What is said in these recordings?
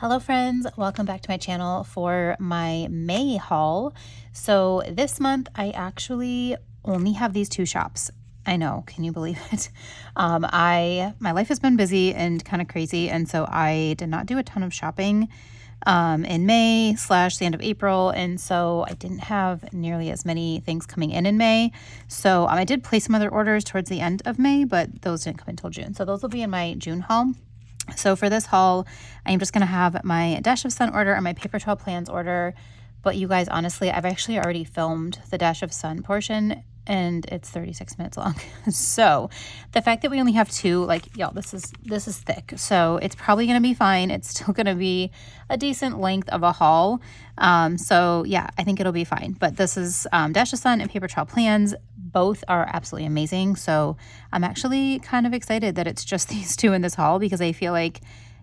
Hello friends, welcome back to my channel for my May haul. So this month I actually only have these two shops. I know, can you believe it? My life has been busy and kind of crazy, and so I did not do a ton of shopping in May / the end of April, and so I didn't have nearly as many things coming in May. So I did place some other orders towards the end of May, but those didn't come until June. So those will be in my June haul. So for this haul, I'm just going to have my Dash of Sun order and my Papertrail Plans order. But you guys, honestly, I've actually already filmed the Dash of Sun portion and it's 36 minutes long. So the fact that we only have two, like, y'all, this is thick. So it's probably going to be fine. It's still going to be a decent length of a haul. So yeah, I think it'll be fine. But this is Dash of Sun and Papertrail Plans. Both are absolutely amazing. So I'm actually kind of excited that it's just these two in this haul, because I feel like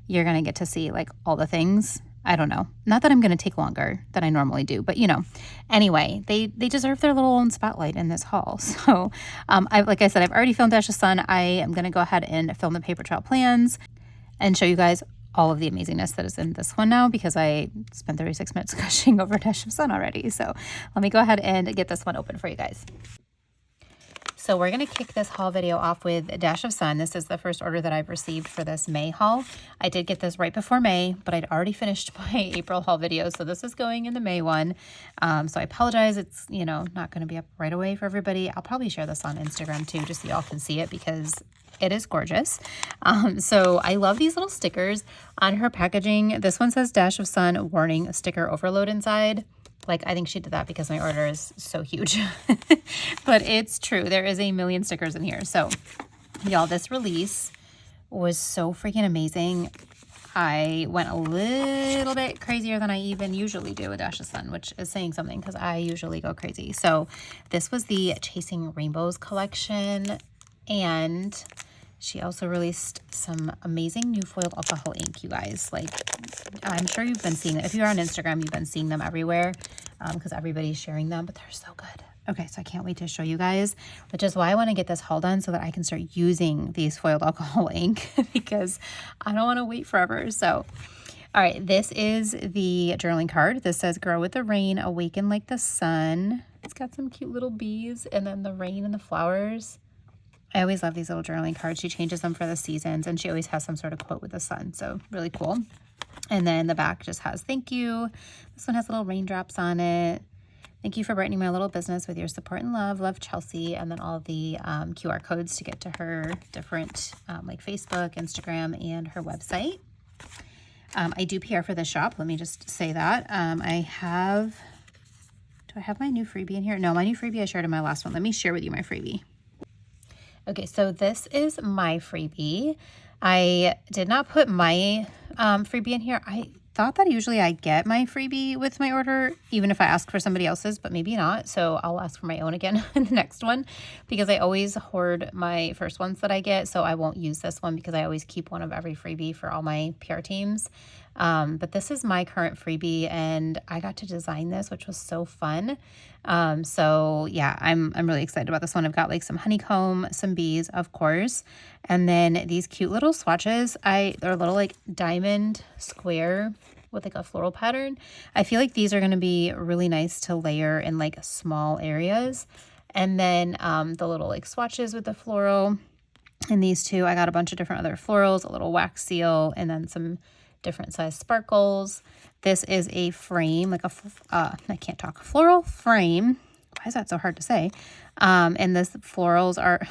you're going to get to see like all the things. I don't know. Not that I'm going to take longer than I normally do, but you know, anyway, they deserve their little own spotlight in this haul. So like I said, I've already filmed Dash of Sun. I am going to go ahead and film the Papertrail Plans and show you guys all of the amazingness that is in this one now, because I spent 36 minutes gushing over Dash of Sun already. So let me go ahead and get this one open for you guys. So we're going to kick this haul video off with Dash of Sun. This is the first order that I've received for this May haul. I did get this right before May, but I'd already finished my April haul video, so this is going in the May one. So I apologize. It's, you know, not going to be up right away for everybody. I'll probably share this on Instagram too, just so y'all can see it, because it is gorgeous. So I love these little stickers on her packaging. This one says Dash of Sun warning sticker overload inside. Like, I think she did that because my order is so huge. But it's true. There is a million stickers in here. So, y'all, this release was so freaking amazing. I went a little bit crazier than I even usually do with Dash of Sun, which is saying something because I usually go crazy. So, this was the Chasing Rainbows collection. And she also released some amazing new foiled alcohol ink, you guys. Like, I'm sure you've been seeing it. If you're on Instagram, you've been seeing them everywhere, because everybody's sharing them, but they're so good. Okay, so I can't wait to show you guys, which is why I want to get this haul done so that I can start using these foiled alcohol ink, because I don't want to wait forever. So, all right, this is the journaling card. This says, grow with the rain, awaken like the sun. It's got some cute little bees and then the rain and the flowers. I always love these little journaling cards. She changes them for the seasons, and she always has some sort of quote with the sun. So really cool. And then the back just has thank you. This one has little raindrops on it. Thank you for brightening my little business with your support and love. Love, Chelsea. And then all the QR codes to get to her different like Facebook, Instagram, and her website. I do PR for this shop. Let me just say that. Do I have my new freebie in here? No, my new freebie I shared in my last one. Let me share with you my freebie. Okay, so this is my freebie. I did not put my freebie in here. I thought that usually I get my freebie with my order, even if I ask for somebody else's, but maybe not. So I'll ask for my own again in the next one, because I always hoard my first ones that I get. So I won't use this one because I always keep one of every freebie for all my PR teams. But this is my current freebie, and I got to design this, which was so fun. So yeah, I'm really excited about this one. I've got like some honeycomb, some bees, of course, and then these cute little swatches. They're a little like diamond square with like a floral pattern. I feel like these are going to be really nice to layer in like small areas. And then the little like swatches with the floral. And these two, I got a bunch of different other florals, a little wax seal, and then some different size sparkles. This is a frame, like I can't talk, floral frame. Why is that so hard to say? And this florals are,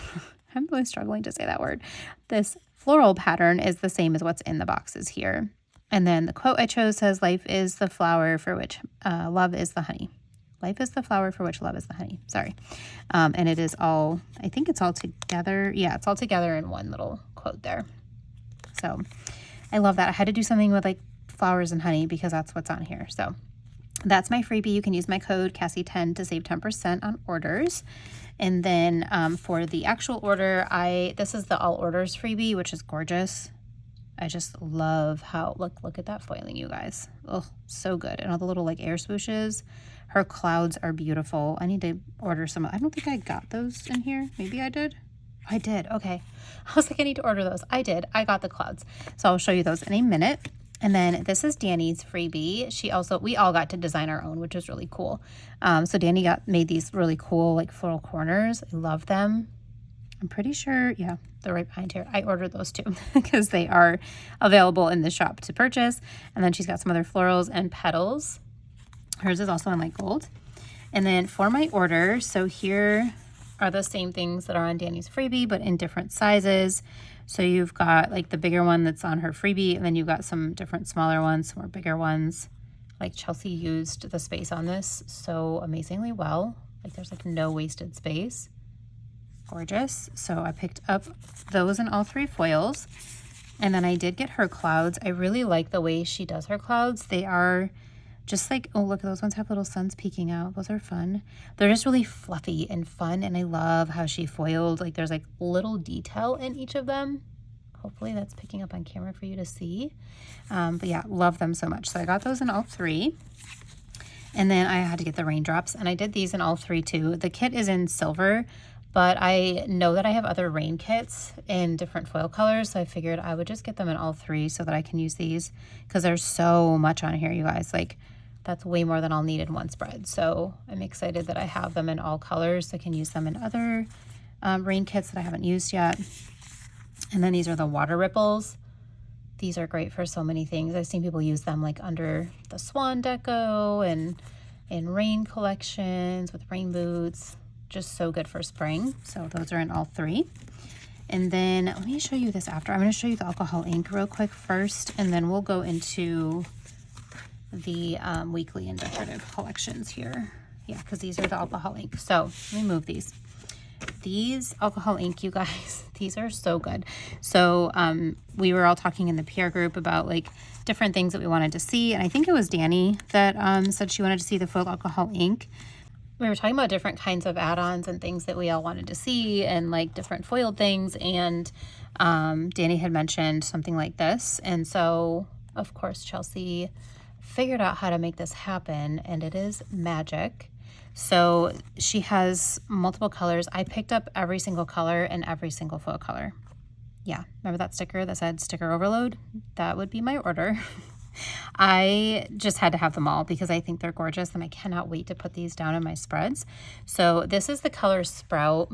I'm really struggling to say that word. This floral pattern is the same as what's in the boxes here. And then the quote I chose says, life is the flower for which love is the honey. Life is the flower for which love is the honey. Sorry. And it is all, I think it's all together. Yeah, it's all together in one little quote there. So I love that. I had to do something with like flowers and honey because that's what's on here. So that's my freebie. You can use my code Cassie10 to save 10% on orders. And then for the actual order, this is the all orders freebie, which is gorgeous. I just love how, look at that foiling, you guys. Oh, so good. And all the little like air swooshes. Her clouds are beautiful. I need to order some. I don't think I got those in here. Maybe I did. I did. Okay. I was like, I need to order those. I did. I got the clouds. So I'll show you those in a minute. And then this is Danny's freebie. We all got to design our own, which was really cool. So Danny made these really cool like floral corners. I love them. I'm pretty sure, yeah, they're right behind here. I ordered those too because they are available in the shop to purchase. And then she's got some other florals and petals. Hers is also in like gold. And then for my order, so here are the same things that are on Danny's freebie, but in different sizes. So you've got like the bigger one that's on her freebie, and then you've got some different smaller ones, some more bigger ones. Like Chelsea used the space on this so amazingly well. Like there's like no wasted space. Gorgeous. So I picked up those in all 3 foils. And then I did get her clouds. I really like the way she does her clouds. They are just like, oh, look, those ones have little suns peeking out. Those are fun. They're just really fluffy and fun. And I love how she foiled, like there's like little detail in each of them. Hopefully that's picking up on camera for you to see. But yeah, love them so much. So I got those in all 3. And then I had to get the raindrops, and I did these in all 3 too. The kit is in silver, but I know that I have other rain kits in different foil colors, so I figured I would just get them in all 3 so that I can use these, because there's so much on here, you guys. Like, that's way more than I'll need in one spread. So I'm excited that I have them in all colors, so I can use them in other rain kits that I haven't used yet. And then these are the water ripples. These are great for so many things. I've seen people use them like under the swan deco and in rain collections with rain boots. Just so good for spring. So those are in all 3. And then let me show you this after. I'm going to show you the alcohol ink real quick first, and then we'll go into the weekly and decorative collections here. Yeah, because these are the alcohol ink. So let me move these. These alcohol ink, you guys, these are so good. So we were all talking in the PR group about like different things that we wanted to see. And I think it was Danny that said she wanted to see the foil alcohol ink. We were talking about different kinds of add-ons and things that we all wanted to see, and like different foiled things. And Danny had mentioned something like this. And so, of course, Chelsea figured out how to make this happen, and it is magic. So she has multiple colors. I picked up every single color and every single foil color. Yeah, remember that sticker that said sticker overload? That would be my order. I just had to have them all because I think they're gorgeous, and I cannot wait to put these down in my spreads. So this is the color Sprout,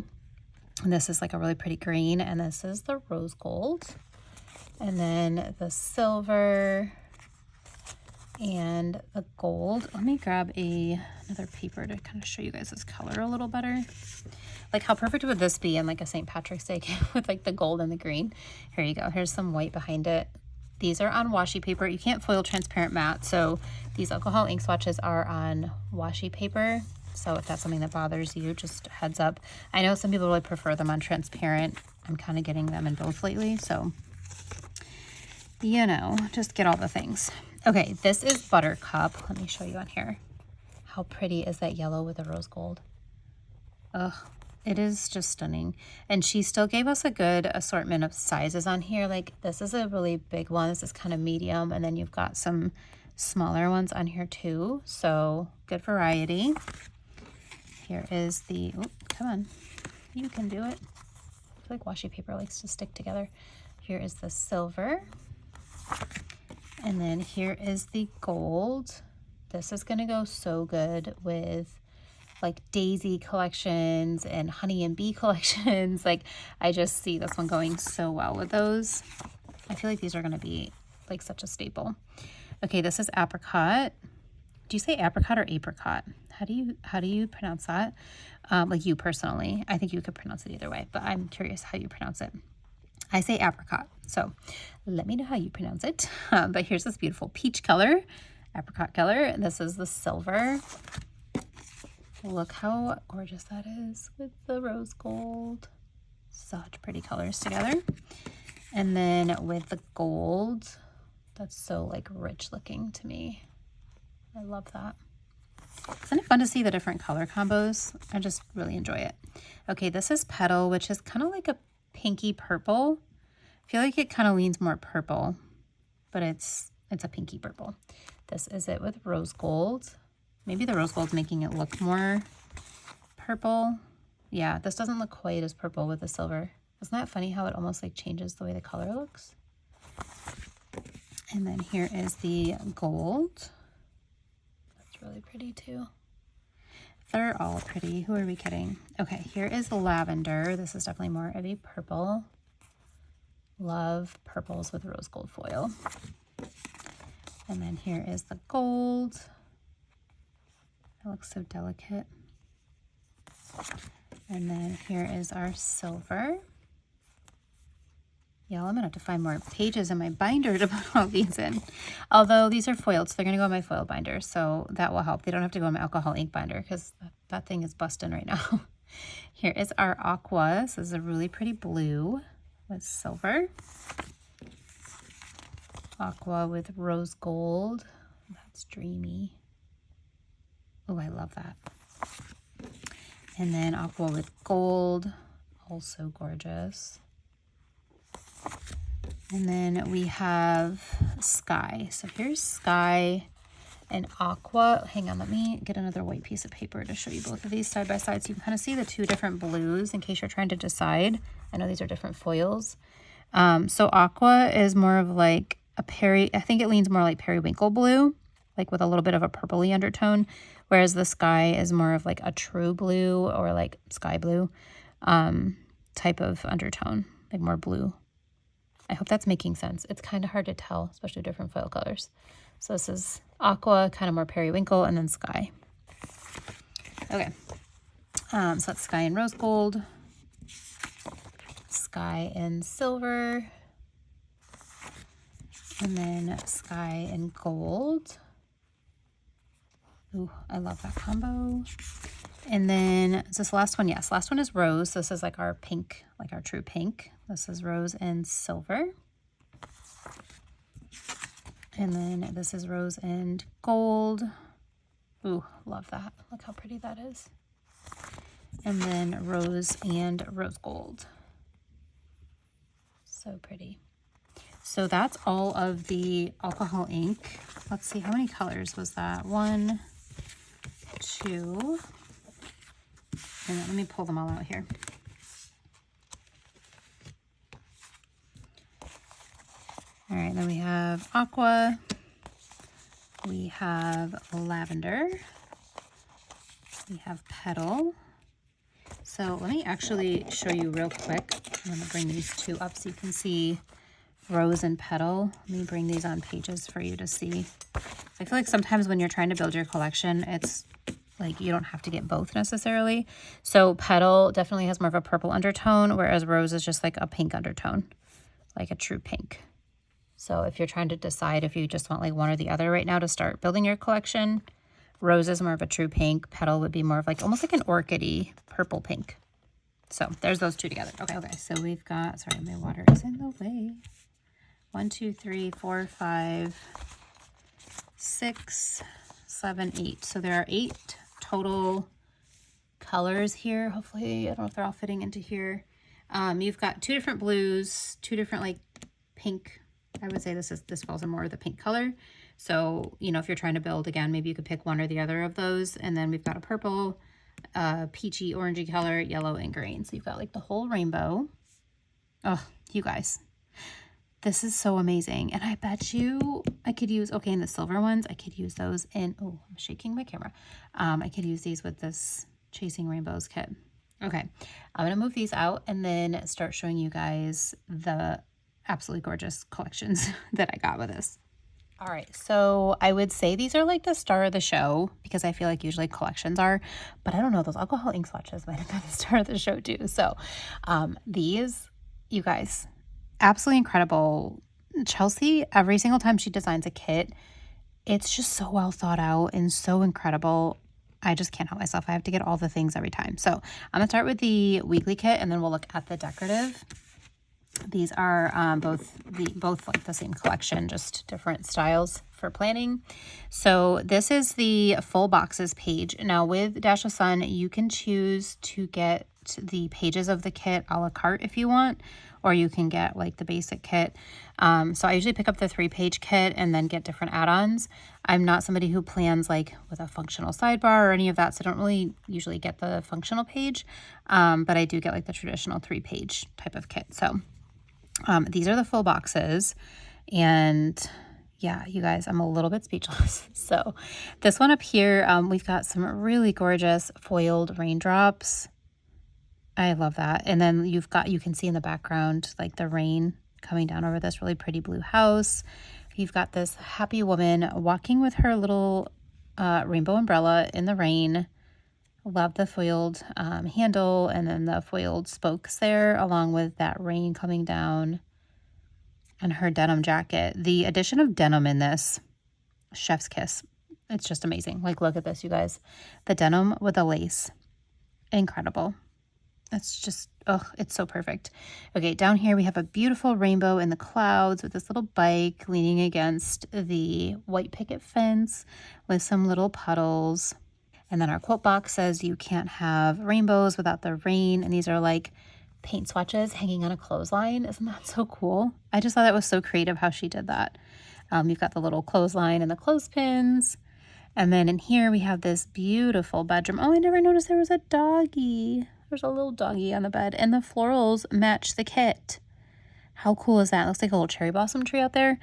and this is like a really pretty green, and this is the rose gold, and then the silver and the gold. Let me grab another paper to kind of show you guys this color a little better. Like, how perfect would this be in like a St. Patrick's Day with like the gold and the green? Here you go. Here's some white behind it. These are on washi paper. You can't foil transparent matte, so these alcohol ink swatches are on washi paper. So if that's something that bothers you, just heads up. I know some people really prefer them on transparent. I'm kind of getting them in both lately, so you know, just get all the things. Okay, this is Buttercup. Let me show you on here. How pretty is that yellow with the rose gold? Ugh, it is just stunning. And she still gave us a good assortment of sizes on here. Like, this is a really big one. This is kind of medium. And then you've got some smaller ones on here too. So good variety. Here is the, oh, come on. You can do it. I feel like washi paper likes to stick together. Here is the silver. And then here is the gold. This is gonna go so good with like daisy collections and honey and bee collections. Like, I just see this one going so well with those. I feel like these are gonna be like such a staple. Okay, this is apricot. Do you say apricot or apricot? How do you pronounce that? Like, you personally. I think you could pronounce it either way, but I'm curious how you pronounce it. I say apricot, so let me know how you pronounce it. But here's this beautiful peach color, apricot color. This is the silver. Look how gorgeous that is with the rose gold. Such pretty colors together. And then with the gold, that's so like rich looking to me. I love that. Isn't it fun to see the different color combos? I just really enjoy it. Okay, this is Petal, which is kind of like a pinky purple. I feel like it kind of leans more purple, but it's a pinky purple. This is it with rose gold. Maybe the rose gold's making it look more purple. Yeah, this doesn't look quite as purple with the silver. Isn't that funny how it almost like changes the way the color looks? And then here is the gold. That's really pretty too. They're all pretty. Who are we kidding? Okay, here is lavender. This is definitely more of a purple. Love purples with rose gold foil. And then here is the gold. It looks so delicate. And then here is our silver. Yeah, I'm gonna have to find more pages in my binder to put all these in. Although these are foiled, so they're gonna go in my foil binder, so that will help. They don't have to go in my alcohol ink binder because that thing is busting right now. Here is our aqua. So this is a really pretty blue with silver. Aqua with rose gold. That's dreamy. Oh, I love that. And then aqua with gold, also gorgeous. And then we have sky. So here's sky and aqua. Hang on, let me get another white piece of paper to show you both of these side by side so you can kind of see the two different blues in case you're trying to decide. I know these are different foils. So aqua is more of like a I think it leans more like periwinkle blue, like with a little bit of a purpley undertone, whereas the sky is more of like a true blue or like sky blue type of undertone, like more blue. I hope that's making sense. It's kind of hard to tell, especially different foil colors. So this is aqua, kind of more periwinkle, and then sky. Okay, so that's sky and rose gold, sky and silver, and then sky and gold. Ooh, I love that combo. And then is this the last one? Yes, last one is rose. This is like our pink, like our true pink. This is rose and silver. And then this is rose and gold. Ooh, love that. Look how pretty that is. And then rose and rose gold. So pretty. So that's all of the alcohol ink. Let's see, how many colors was that? 1, 2. And let me pull them all out here. All right, then we have aqua, we have lavender, we have petal. So let me actually show you real quick. I'm gonna bring these two up so you can see rose and petal. Let me bring these on pages for you to see. I feel like sometimes when you're trying to build your collection, it's like you don't have to get both necessarily. So petal definitely has more of a purple undertone, whereas rose is just like a pink undertone, like a true pink. So if you're trying to decide if you just want like one or the other right now to start building your collection, rose is more of a true pink. Petal would be more of like almost like an orchid-y purple pink. So there's those two together. Okay, so we've got, sorry, my water is in the way. 1, 2, 3, 4, 5, 6, 7, 8. So there are 8 total colors here. Hopefully, I don't know if they're all fitting into here. You've got 2 different blues, 2 different like pink. I would say this falls in more of the pink color. So, you know, if you're trying to build, again, maybe you could pick one or the other of those. And then we've got a purple, peachy, orangey color, yellow, and green. So you've got like the whole rainbow. Oh, you guys, this is so amazing. And I bet you I could use, okay, in the silver ones, I could use those in, oh, I'm shaking my camera. I could use these with this Chasing Rainbows kit. Okay, I'm gonna move these out and then start showing you guys the absolutely gorgeous collections that I got with this. All right, so I would say these are like the star of the show because I feel like usually collections are, but I don't know, those alcohol ink swatches might have been the star of the show too. So these, you guys, absolutely incredible. Chelsea, every single time she designs a kit, it's just so well thought out and so incredible. I just can't help myself. I have to get all the things every time. So I'm gonna start with the weekly kit and then we'll look at the decorative. These are both like the same collection, just different styles for planning. So this is the full boxes page. Now with Dash of Sun, you can choose to get the pages of the kit a la carte if you want, or you can get like the basic kit. So I usually pick up the 3-page kit and then get different add-ons. I'm not somebody who plans like with a functional sidebar or any of that, so I don't really usually get the functional page, but I do get like the traditional 3-page type of kit. So these are the full boxes, and Yeah, you guys, I'm a little bit speechless. So this one up here, we've got some really gorgeous foiled raindrops. I love that. And then you can see in the background, like the rain coming down over this really pretty blue house. You've got this happy woman walking with her little rainbow umbrella in the rain. Love the foiled handle and then the foiled spokes there, along with that rain coming down. And her denim jacket. The addition of denim in this, chef's kiss. It's just amazing. Like, look at this, you guys. The denim with the lace. Incredible. It's just, oh, it's so perfect. Okay, down here we have a beautiful rainbow in the clouds with this little bike leaning against the white picket fence with some little puddles. And then our quote box says you can't have rainbows without the rain. And these are like paint swatches hanging on a clothesline. Isn't that so cool? I just thought that was so creative how she did that. You've got the little clothesline and the clothespins. And then in here we have this beautiful bedroom. Oh, I never noticed there was a doggy. There's a little doggy on the bed. And the florals match the kit. How cool is that? It looks like a little cherry blossom tree out there.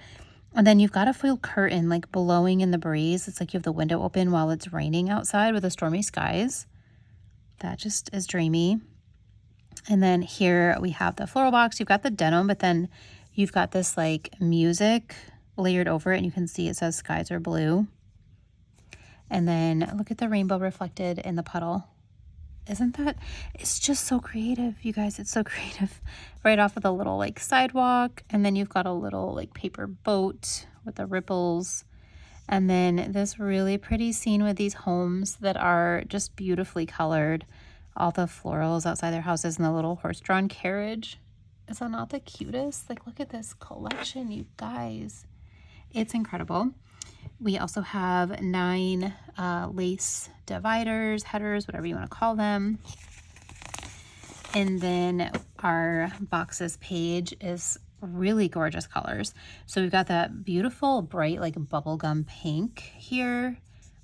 And then you've got a foil curtain like blowing in the breeze. It's like you have the window open while it's raining outside with the stormy skies. That just is dreamy. And then here we have the floral box. You've got the denim, but then you've got this like music layered over it. And you can see it says skies are blue. And then look at the rainbow reflected in the puddle. Isn't that, it's just so creative, you guys. It's so creative. Right off of the little like sidewalk. And then you've got a little like paper boat with the ripples. And then this really pretty scene with these homes that are just beautifully colored. All the florals outside their houses and the little horse-drawn carriage. Is that not the cutest? Like, look at this collection, you guys. It's incredible. We also have 9 lace dividers, headers, whatever you want to call them. And then our boxes page is really gorgeous colors. So we've got that beautiful bright like bubblegum pink here.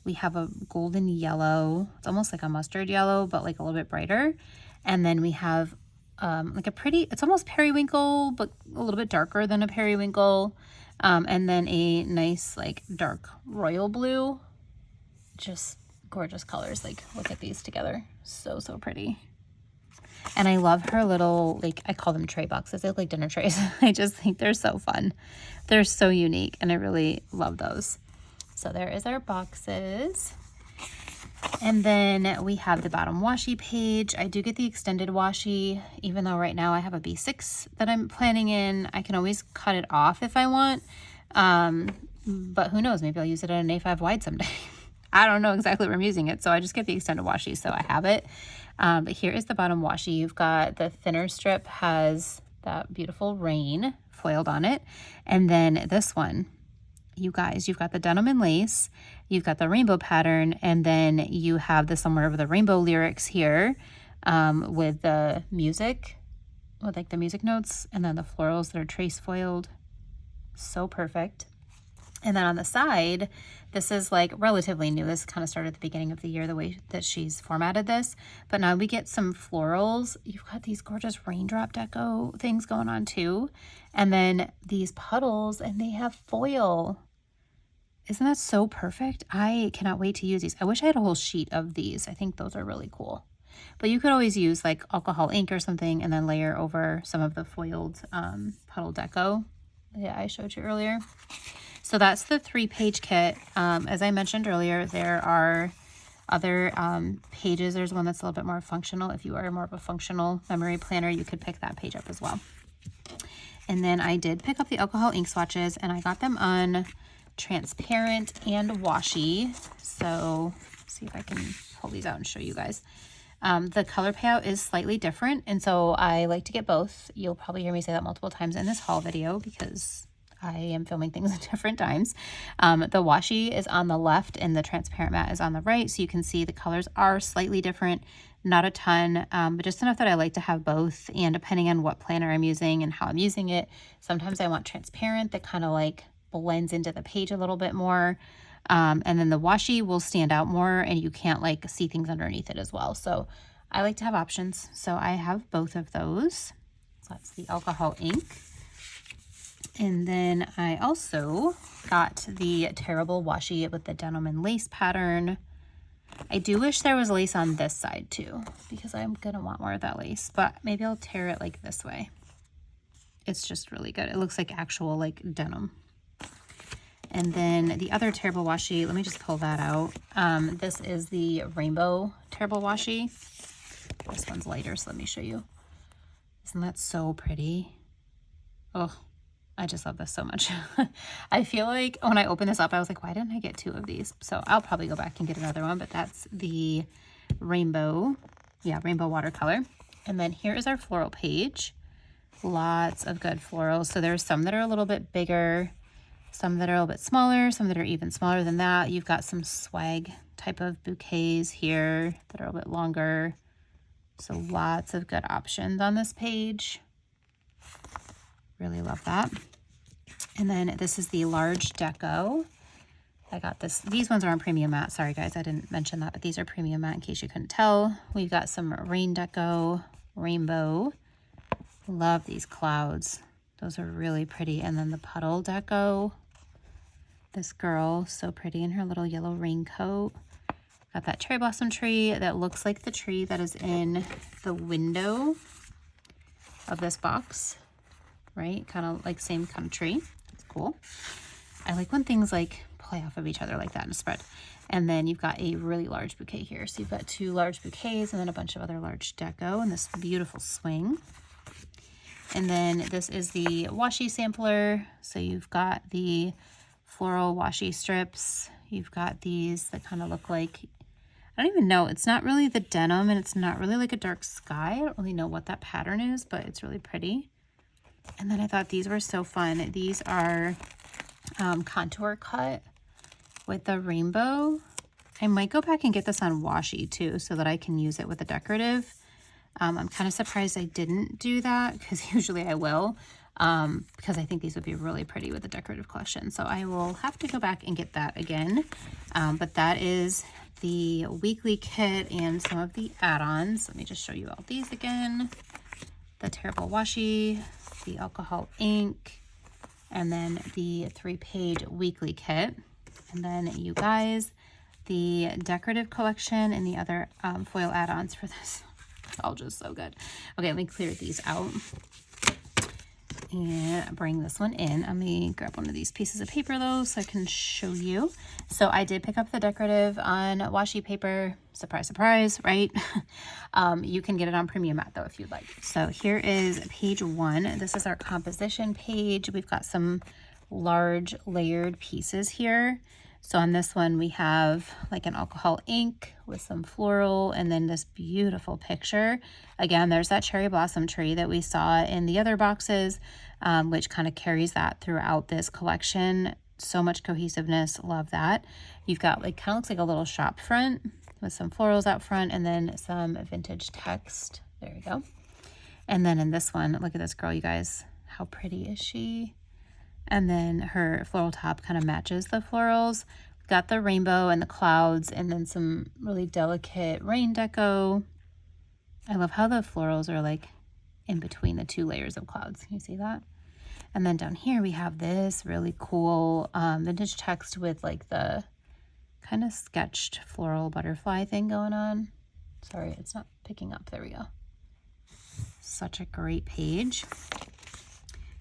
We have a golden yellow. It's almost like a mustard yellow, but like a little bit brighter. And then we have like a pretty, it's almost periwinkle, but a little bit darker than a periwinkle. And then a nice like dark royal blue. Just gorgeous colors. Like, look at these together. So, so pretty. And I love her little, like, I call them tray boxes. They look like dinner trays. I just think they're so fun. They're so unique, and I really love those. So there is our boxes. And then we have the bottom washi page. I do get the extended washi, even though right now I have a B6 that I'm planning in. I can always cut it off if I want. But who knows, maybe I'll use it at an A5 wide someday. I don't know exactly where I'm using it, so I just get the extended washi, so I have it. But here is the bottom washi. You've got the thinner strip has that beautiful rain foiled on it. And then this one, you guys, you've got the denim and lace, you've got the rainbow pattern, and then you have the somewhere over the rainbow lyrics here with the music, with like the music notes, and then the florals that are trace foiled. So perfect. And then on the side, this is like relatively new. This kind of started at the beginning of the year, the way that she's formatted this. But now we get some florals. You've got these gorgeous raindrop deco things going on too. And then these puddles, and they have foil. Isn't that so perfect? I cannot wait to use these. I wish I had a whole sheet of these. I think those are really cool. But you could always use like alcohol ink or something and then layer over some of the foiled puddle deco that I showed you earlier. So that's the 3-page kit. As I mentioned earlier, there are other pages. There's one that's a little bit more functional. If you are more of a functional memory planner, you could pick that page up as well. And then I did pick up the alcohol ink swatches, and I got them on transparent and washi. So let's see if I can pull these out and show you guys. The color payout is slightly different, and so I like to get both. You'll probably hear me say that multiple times in this haul video because I am filming things at different times. The washi is on the left and the transparent matte is on the right, so you can see the colors are slightly different, not a ton, but just enough that I like to have both. And depending on what planner I'm using and how I'm using it, sometimes I want transparent that kind of like blends into the page a little bit more. And then the washi will stand out more and you can't like see things underneath it as well. So I like to have options. So I have both of those. So that's the alcohol ink. And then I also got the Terrible Washi with the denim and lace pattern. I do wish there was lace on this side too, because I'm gonna want more of that lace, but maybe I'll tear it like this way. It's just really good. It looks like actual like denim. And then the other Terrible Washi, let me just pull that out. This is the Rainbow Terrible Washi. This one's lighter, so let me show you. Isn't that so pretty? Oh, I just love this so much. I feel like when I opened this up, I was like, why didn't I get 2 of these? So I'll probably go back and get another one, but that's the rainbow, rainbow watercolor. And then here is our floral page. Lots of good florals. So there's some that are a little bit bigger, some that are a little bit smaller, some that are even smaller than that. You've got some swag type of bouquets here that are a little bit longer. So lots of good options on this page. Really love that. And then this is the large deco. I got this. These ones are on premium matte. Sorry guys, I didn't mention that, but these are premium matte in case you couldn't tell. We've got some rain deco, rainbow. Love these clouds. Those are really pretty. And then the puddle deco. This girl, so pretty in her little yellow raincoat. Got that cherry blossom tree that looks like the tree that is in the window of this box, right? Kind of like same kind of tree. It's cool. I like when things like play off of each other like that in a spread. And then you've got a really large bouquet here. So you've got 2 large bouquets and then a bunch of other large deco and this beautiful swing. And then this is the washi sampler. So you've got the floral washi strips. You've got these that kind of look like, I don't even know, it's not really the denim and it's not really like a dark sky. I don't really know what that pattern is, but it's really pretty. And then I thought these were so fun. These are contour cut with the rainbow. I might go back and get this on washi too so that I can use it with the decorative. I'm kind of surprised I didn't do that because usually I will, because I think these would be really pretty with the decorative collection. So I will have to go back and get that again. But that is the weekly kit and some of the add-ons. Let me just show you all these again. The Terrible Washi, the alcohol ink, and then the 3-page weekly kit. And then you guys, the decorative collection and the other foil add-ons for this. It's all just so good. Okay, let me clear these out and bring this one in. Let me grab one of these pieces of paper though so I can show you. So I did pick up the decorative on washi paper. Surprise, surprise, right? You can get it on premium matte though if you'd like. So here is page 1. This is our composition page. We've got some large layered pieces here. So on this one, we have like an alcohol ink with some floral and then this beautiful picture. Again, there's that cherry blossom tree that we saw in the other boxes, which kind of carries that throughout this collection. So much cohesiveness. Love that. You've got like, kind of looks like a little shop front with some florals out front and then some vintage text. There you go. And then in this one, look at this girl, you guys. How pretty is she? And then her floral top kind of matches the florals. We've got the rainbow and the clouds and then some really delicate rain deco. I love how the florals are like in between the 2 layers of clouds. Can you see that? And then down here we have this really cool vintage text with like the kind of sketched floral butterfly thing going on. Sorry, it's not picking up. There we go. Such a great page.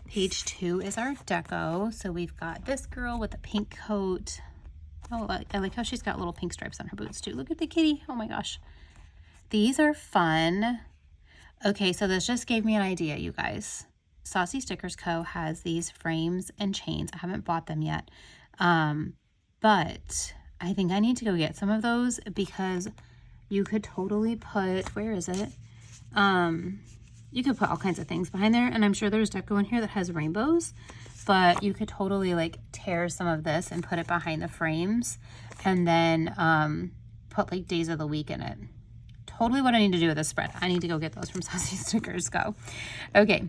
Page 2 is our deco. So we've got this girl with a pink coat. Oh, I like how she's got little pink stripes on her boots too. Look at the kitty. Oh my gosh. These are fun. Okay, so this just gave me an idea, you guys. Saucy Stickers Co. has these frames and chains. I haven't bought them yet. But I think I need to go get some of those because you could totally put, where is it? You could put all kinds of things behind there, and I'm sure there's deco in here that has rainbows, but you could totally like tear some of this and put it behind the frames and then put like days of the week in it. Totally what I need to do with this spread. I need to go get those from Saucy Stickers Co. Okay,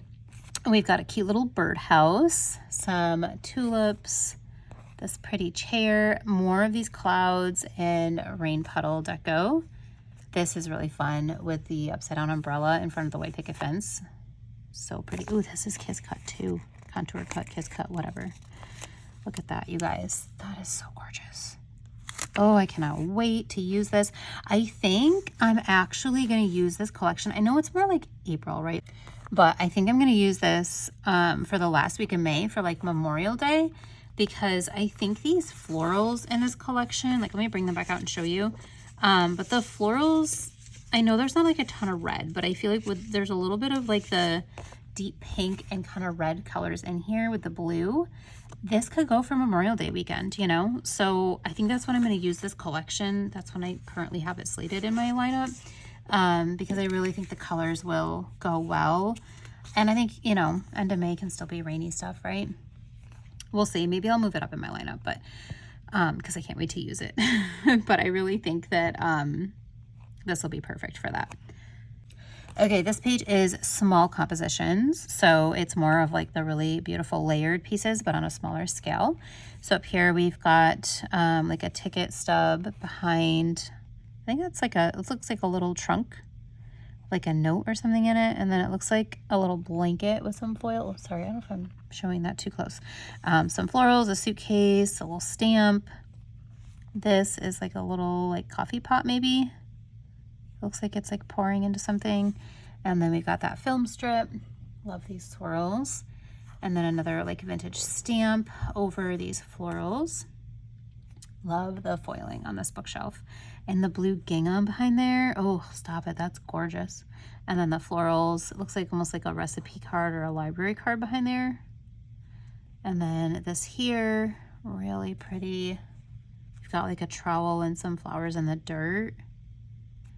we've got a cute little birdhouse, some tulips, this pretty chair, more of these clouds and rain puddle deco. This is really fun with the upside down umbrella in front of the white picket fence. So pretty. Ooh, this is kiss cut too. contour cut, kiss cut, whatever. Look at that, you guys. That is so gorgeous. Oh, I cannot wait to use this. I think I'm actually going to use this collection. I know it's more like April, right? But I think I'm going to use this for the last week of May for like Memorial Day, because I think these florals in this collection, like let me bring them back out and show you. But the florals, I know there's not like a ton of red, but I feel like there's a little bit of like the deep pink and kind of red colors in here with the blue. This could go for Memorial Day weekend, you know? So I think that's what I'm going to use this collection. That's when I currently have it slated in my lineup, because I really think the colors will go well. And I think, you know, end of May can still be rainy stuff, right? We'll see. Maybe I'll move it up in my lineup, but because I can't wait to use it. But I really think that this will be perfect for that. Okay, this page is small compositions. So it's more of like the really beautiful layered pieces, but on a smaller scale. So up here we've got like a ticket stub behind, I think that's like it looks like a little trunk, like a note or something in it. And then it looks like a little blanket with some foil. Oh, sorry, I don't know if I'm showing that too close. Some florals, a suitcase, a little stamp. This is like a little like coffee pot maybe. Looks like it's like pouring into something. And then we've got that film strip. Love these swirls. And then another like vintage stamp over these florals. Love the foiling on this bookshelf. And the blue gingham behind there. Oh, stop it. That's gorgeous. And then the florals. It looks like almost like a recipe card or a library card behind there. And then this here, really pretty. We've got like a trowel and some flowers in the dirt.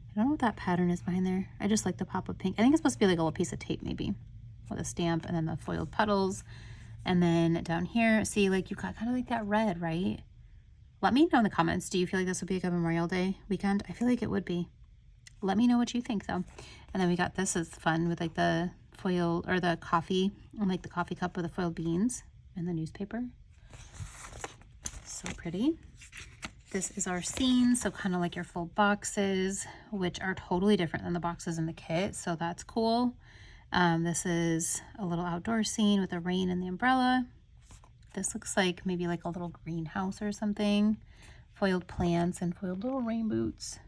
I don't know what that pattern is behind there. I just like the pop of pink. I think it's supposed to be like a little piece of tape maybe with a stamp, and then the foiled petals. And then down here, see, like you've got kind of like that red, right? Let me know in the comments. Do you feel like this would be a good Memorial Day weekend? I feel like it would be. Let me know what you think though. And then we got this is fun with like the foil or the coffee, and like the coffee cup with the foiled beans and the newspaper. So pretty. This is our scene, so kind of like your full boxes, which are totally different than the boxes in the kit, so that's cool. This is a little outdoor scene with the rain and the umbrella. This looks like maybe like a little greenhouse or something. Foiled plants and foiled little rain boots.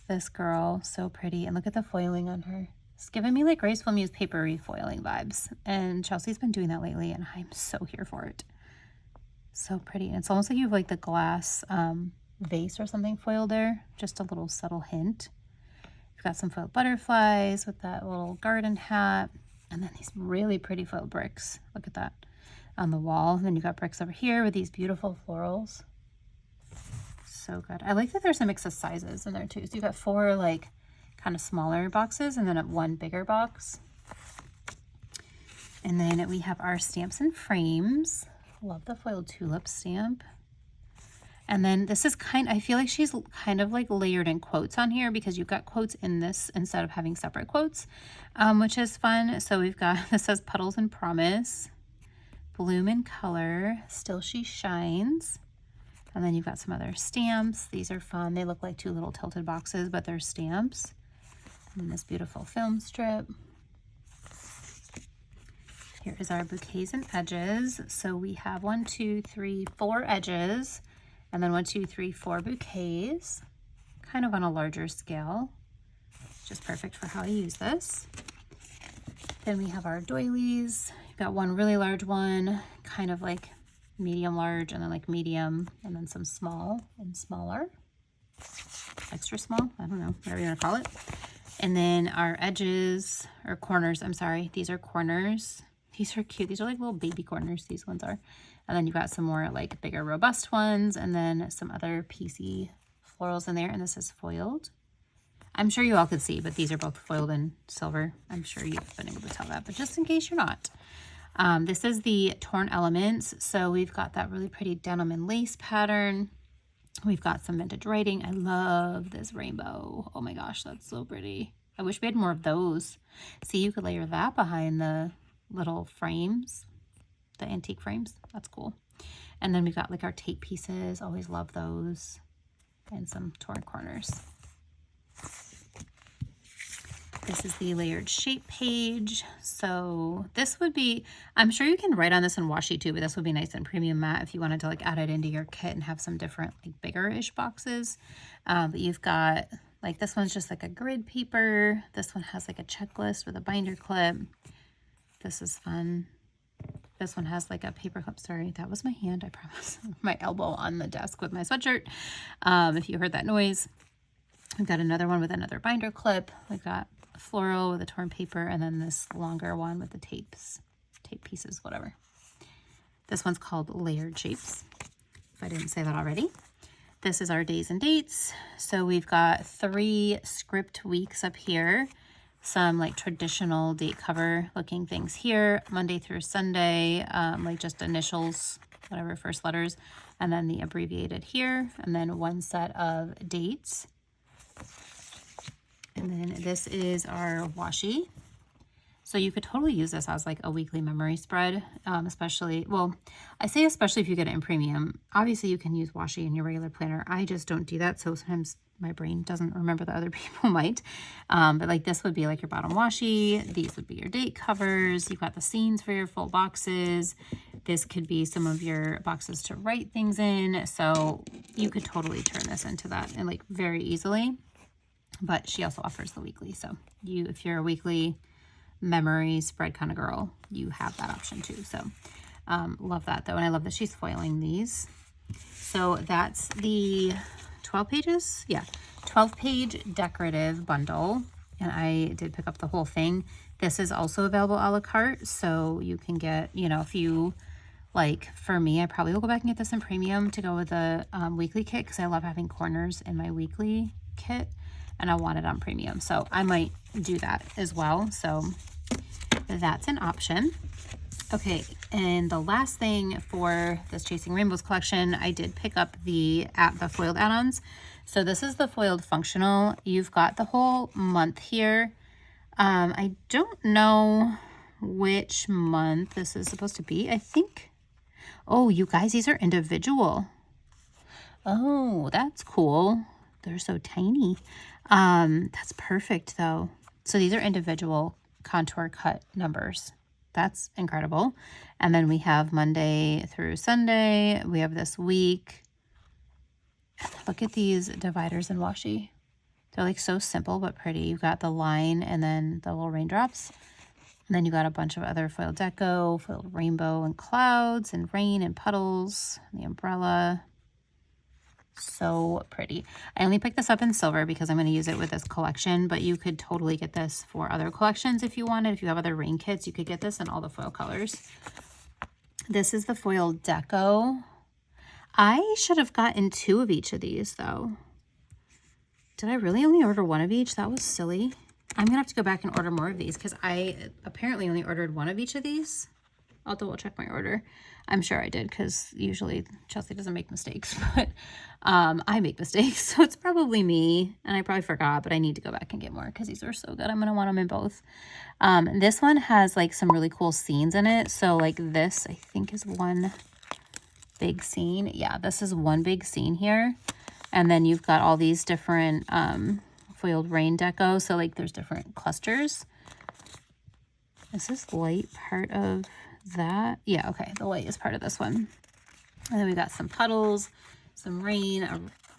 This girl, so pretty, and look at the foiling on her. It's giving me like Graceful Muse Paperie foiling vibes, and Chelsea's been doing that lately, and I'm so here for it. So pretty. And it's almost like you have like the glass vase or something foiled there. Just a little subtle hint. We've got some foiled butterflies with that little garden hat. And then these really pretty foiled bricks. Look at that on the wall. And then you've got bricks over here with these beautiful florals. So good. I like that there's a mix of sizes in there too. So you've got 4 like kind of smaller boxes and then 1 bigger box. And then we have our stamps and frames. Love the foiled tulip stamp. And then this is I feel like she's kind of like layered in quotes on here because you've got quotes in this instead of having separate quotes, which is fun. So we've got, this says Puddles and Promise, Bloom and Color, Still She Shines. And then you've got some other stamps. These are fun. They look like 2 little tilted boxes, but they're stamps. And then this beautiful film strip. Here is our bouquets and edges. So we have 1, 2, 3, 4 edges, and then 1, 2, 3, 4 bouquets, kind of on a larger scale, just perfect for how I use this. Then we have our doilies. We've got 1 really large one, kind of like medium large, and then like medium, and then some small and smaller, extra small, I don't know, whatever you want to call it. And then our edges, or corners, I'm sorry, these are corners. These are cute. These are like little baby corners, these ones are. And then you've got some more like bigger, robust ones, and then some other piecey florals in there. And this is foiled. I'm sure you all could see, but these are both foiled in silver. I'm sure you've been able to tell that, but just in case you're not. This is the Torn Elements. So we've got that really pretty denim and lace pattern. We've got some vintage writing. I love this rainbow. Oh my gosh, that's so pretty. I wish we had more of those. See, you could layer that behind the little frames, the antique frames. That's cool. And then we've got like our tape pieces. Always love those. And some torn corners. This is the layered shape page. So this would be, I'm sure you can write on this in washi too, but this would be nice and premium matte if you wanted to like add it into your kit and have some different like bigger-ish boxes. But you've got like, this one's just like a grid paper. This one has like a checklist with a binder clip. This is fun. This one has like a paper clip. Sorry, that was my hand, I promise. My elbow on the desk with my sweatshirt. If you heard that noise. We've got another one with another binder clip. We've got a floral with a torn paper, and then this longer one with the tape pieces, whatever. This one's called Layered Shapes, if I didn't say that already. This is our days and dates. So we've got 3 script weeks up here. Some like traditional date cover looking things here, Monday through Sunday, like just initials, whatever, first letters, and then the abbreviated here, and then 1 set of dates. And then this is our washi. So you could totally use this as like a weekly memory spread, especially, well, I say especially if you get it in premium. Obviously you can use washi in your regular planner. I just don't do that, so sometimes my brain doesn't remember that other people might. But like this would be like your bottom washi. These would be your date covers. You've got the scenes for your full boxes. This could be some of your boxes to write things in. So you could totally turn this into that and like very easily. But she also offers the weekly. So you, if you're a weekly memory spread kind of girl, you have that option too. So love that though. And I love that she's foiling these. So that's the 12 pages. Yeah. 12-page decorative bundle. And I did pick up the whole thing. This is also available a la carte. So you can get, you know, if you like, for me, I probably will go back and get this in premium to go with the weekly kit, because I love having corners in my weekly kit. And I want it on premium, so I might do that as well. So that's an option. Okay, and the last thing for this Chasing Rainbows collection, I did pick up the foiled add-ons. So this is the foiled functional. You've got the whole month here. I don't know which month this is supposed to be. I think, oh, you guys, these are individual. Oh, that's cool. They're so tiny. That's perfect though. So these are individual contour cut numbers. That's incredible. And then we have Monday through Sunday. We have this week. Look at these dividers in washi. They're like so simple but pretty. You've got the line and then the little raindrops. And then you got a bunch of other foiled deco, foiled rainbow and clouds and rain and puddles, and the umbrella. So pretty. I only picked this up in silver because I'm going to use it with this collection, but you could totally get this for other collections if you wanted. If you have other rain kits, you could get this in all the foil colors. This is the foil deco. I should have gotten 2 of each of these though. Did I really only order 1 of each? That was silly. I'm gonna have to go back and order more of these because I apparently only ordered 1 of each of these. I'll double check my order. I'm sure I did because usually Chelsea doesn't make mistakes, but I make mistakes. So it's probably me and I probably forgot, but I need to go back and get more because these are so good. I'm going to want them in both. This one has like some really cool scenes in it. So like this, I think is one big scene. Yeah, this is one big scene here. And then you've got all these different foiled rain deco. So like there's different clusters. Is this light part of that? Yeah, okay, the light is part of this one. And then we got some puddles, some rain,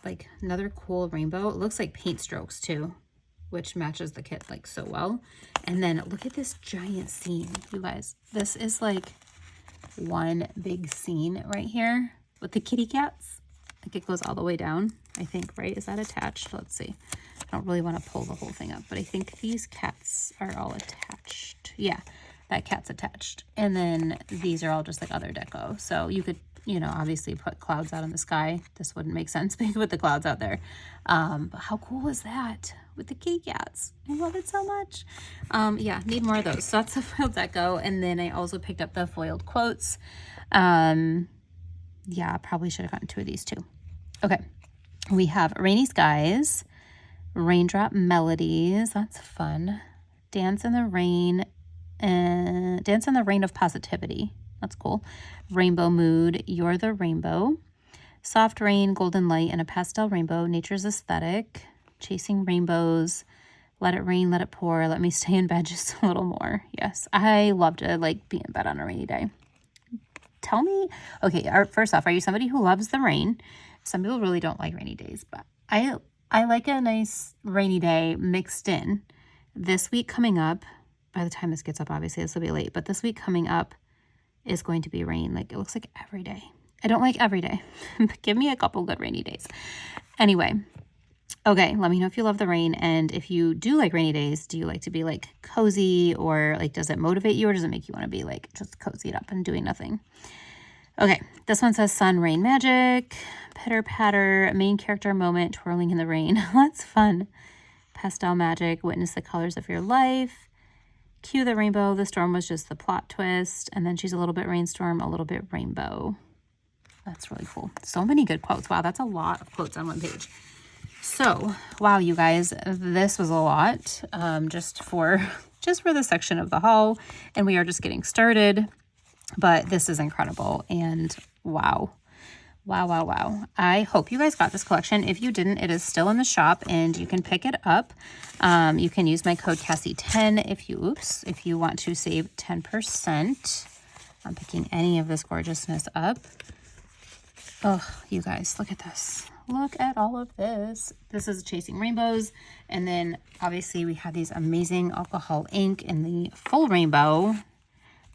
like another cool rainbow. It looks like paint strokes too, which matches the kit like so well. And then look at this giant scene, you guys. This is like one big scene right here with the kitty cats. Like it goes all the way down, I think, right? Is that attached? Let's see. I don't really want to pull the whole thing up, but I think these cats are all attached. Yeah, that cat's attached. And then these are all just like other deco. So you could, you know, obviously put clouds out in the sky. This wouldn't make sense, but you could put the clouds out there. But how cool is that with the kitty cats? I love it so much. Yeah, need more of those. So that's the foiled deco. And then I also picked up the foiled quotes. Yeah, probably should have gotten 2 of these too. Okay, we have Rainy Skies, Raindrop Melodies, that's fun. Dance in the Rain, Dance in the Rain of Positivity, that's cool. Rainbow Mood, You're the Rainbow. Soft Rain, Golden Light, and a Pastel Rainbow, Nature's Aesthetic. Chasing Rainbows, Let it rain, let it pour, let me stay in bed just a little more. Yes, I love to like be in bed on a rainy day. Tell me, okay, first off, are you somebody who loves the rain? Some people really don't like rainy days, but I like a nice rainy day mixed in. This week coming up, by the time this gets up, obviously this will be late, but this week coming up is going to be rain. Like it looks like every day. I don't like every day, but give me a couple good rainy days. Anyway, okay, let me know if you love the rain, and if you do like rainy days, do you like to be like cozy, or like does it motivate you, or does it make you want to be like just cozied up and doing nothing? Okay, this one says sun, rain, magic, pitter patter, main character moment, twirling in the rain. That's fun. Pastel magic, witness the colors of your life. Cue the rainbow, the storm was just the plot twist. And then she's a little bit rainstorm, a little bit rainbow. That's really cool. So many good quotes. Wow, that's a lot of quotes on one page. So, wow, you guys, this was a lot just for the section of the haul. And we are just getting started. But this is incredible, and wow. I hope you guys got this collection. If you didn't, it is still in the shop, and you can pick it up. You can use my code Cassie10 if you want to save 10%. I'm picking any of this gorgeousness up. Oh, you guys, look at this. Look at all of this. This is Chasing Rainbows, and then obviously we have these amazing alcohol ink in the full rainbow